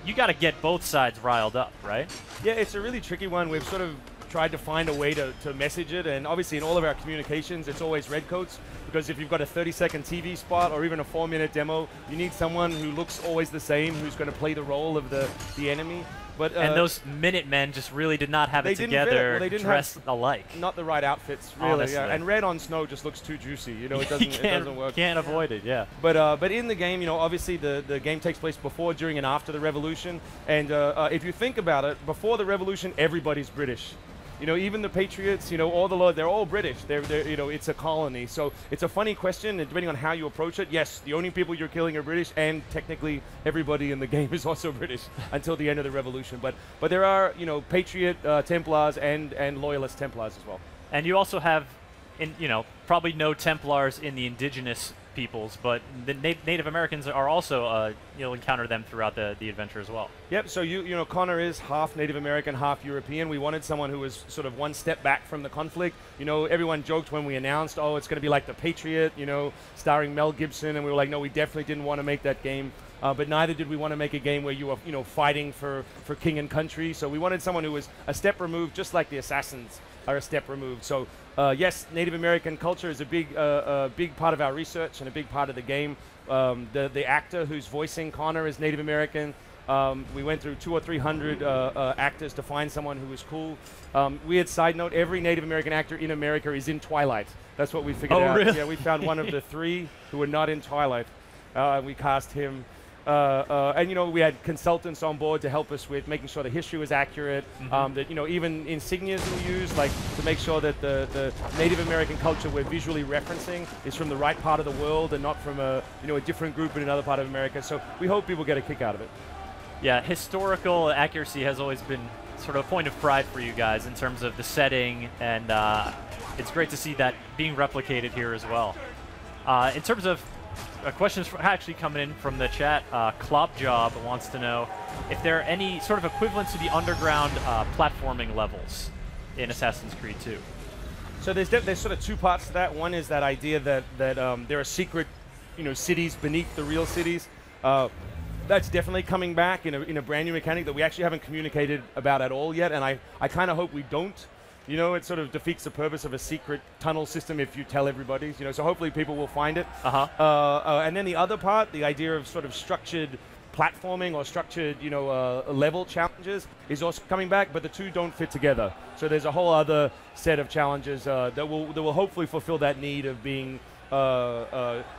you got to get both sides riled up, right? Yeah, it's a really tricky one. We've sort of tried to find a way to message it, and obviously in all of our communications, it's always redcoats, because if you've got a 30-second TV spot or even a 4-minute demo, you need someone who looks always the same, who's going to play the role of the enemy. But, and those Minutemen just really did not have it together, they didn't dressed alike. Not the right outfits, really. Honestly. Yeah. And red on snow just looks too juicy. It doesn't work. Can't avoid it, yeah. But in the game, obviously the game takes place before, during, and after the revolution. And if you think about it, before the revolution, everybody's British. Even the Patriots, all the Lord, they're all British. They're it's a colony. So it's a funny question, and depending on how you approach it, yes, the only people you're killing are British, and technically everybody in the game is also British until the end of the revolution. But there are, Patriot Templars and Loyalist Templars as well. And you also have, probably no Templars in the indigenous peoples, but the Native Americans are also, you'll encounter them throughout the adventure as well. Yep, so Connor is half Native American, half European. We wanted someone who was sort of one step back from the conflict. Everyone joked when we announced, oh, it's going to be like The Patriot, starring Mel Gibson, and we were like, no, we definitely didn't want to make that game. But neither did we want to make a game where you were, fighting for king and country. So we wanted someone who was a step removed, just like the Assassins are a step removed. So yes, Native American culture is a big part of our research and a big part of the game. The actor who's voicing Connor is Native American. We went through 200 or 300 actors to find someone who was cool. Weird side note, every Native American actor in America is in Twilight. That's what we figured out. Really? Yeah, we found one of the 3 who were not in Twilight. We cast him. And we had consultants on board to help us with making sure the history was accurate, that even insignias we used, like to make sure that the Native American culture we're visually referencing is from the right part of the world and not from a different group in another part of America. So we hope people get a kick out of it. Yeah, historical accuracy has always been sort of a point of pride for you guys in terms of the setting, and it's great to see that being replicated here as well. In terms of questions actually coming in from the chat, Klopjob wants to know if there are any sort of equivalents to the underground platforming levels in Assassin's Creed 2. So there's sort of 2 parts to that. One is that idea that there are secret, cities beneath the real cities. That's definitely coming back in a brand new mechanic that we actually haven't communicated about at all yet, and I kind of hope we don't. You know, it sort of defeats the purpose of a secret tunnel system if you tell everybody. You know, so hopefully people will find it. And then the other part, the idea of sort of structured platforming or structured, you know, level challenges is also coming back, but the two don't fit together. So there's a whole other set of challenges that will hopefully fulfill that need of being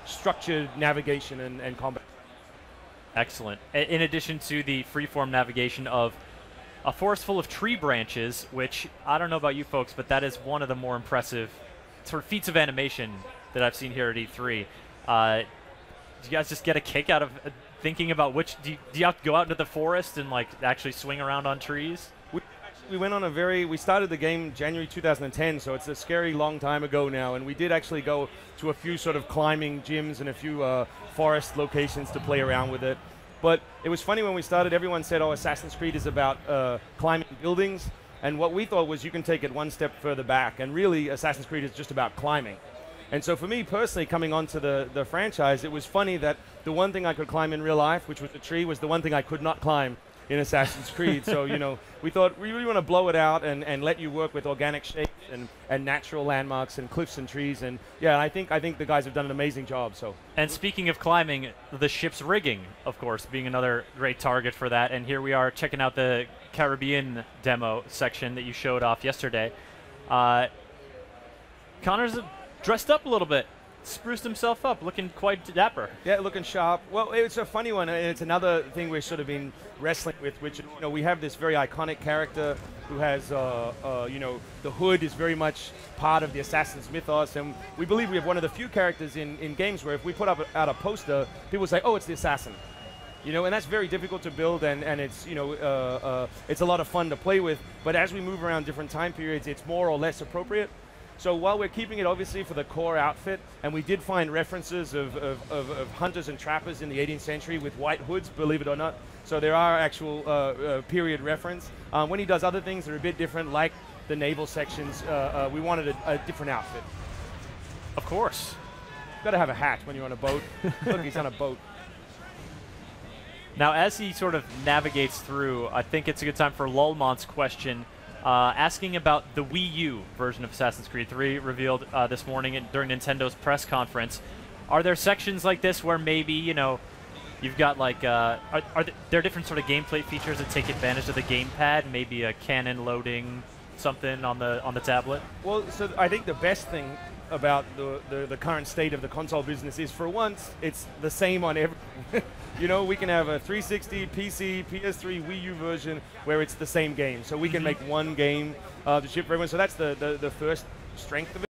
structured navigation and combat. Excellent. In addition to the freeform navigation of a forest full of tree branches, which I don't know about you folks, but that is one of the more impressive sort of feats of animation that I've seen here at E3. Do you guys just get a kick out of thinking about which? Do you have to go out into the forest and like actually swing around on trees? We went on we started the game January 2010, so it's a scary long time ago now, and we did actually go to a few sort of climbing gyms and a few forest locations to play around with it. But it was funny when we started, everyone said, oh, Assassin's Creed is about climbing buildings, and what we thought was you can take it one step further back, and really Assassin's Creed is just about climbing. And so for me personally, coming onto the franchise, it was funny that the one thing I could climb in real life, which was a tree, was the one thing I could not climb in Assassin's Creed. So, you know, we thought we really want to blow it out and let you work with organic shapes and natural landmarks and cliffs and trees. And yeah, I think the guys have done an amazing job. So. And speaking of climbing, the ship's rigging, of course, being another great target for that. And here we are checking out the Caribbean demo section that you showed off yesterday. Connor's dressed up a little bit. Spruced himself up, looking quite dapper. Yeah, looking sharp. Well, it's a funny one, and it's another thing we've sort of been wrestling with, which, you know, we have this very iconic character who has, you know, the hood is very much part of the Assassin's mythos, and we believe we have one of the few characters in games where if we put out a poster, people say, oh, it's the Assassin. You know, and that's very difficult to build, and it's, you know, it's a lot of fun to play with, but as we move around different time periods, it's more or less appropriate. So while we're keeping it obviously for the core outfit, and we did find references of hunters and trappers in the 18th century with white hoods, believe it or not. So there are actual period reference. When he does other things that are a bit different, like the naval sections, we wanted a different outfit. Of course. Got to have a hat when you're on a boat. Look, he's on a boat. Now, as he sort of navigates through, I think it's a good time for Lulmont's question. Asking about the Wii U version of Assassin's Creed 3 revealed this morning during Nintendo's press conference. Are there sections like this where maybe, you know, you've got like, are there different sort of gameplay features that take advantage of the gamepad? Maybe a cannon loading something on the tablet? Well, so I think the best thing about the current state of the console business is, for once, it's the same on every. You know, we can have a 360, PC, PS3, Wii U version where it's the same game. So we can make one game to ship for everyone. So that's the first strength of it.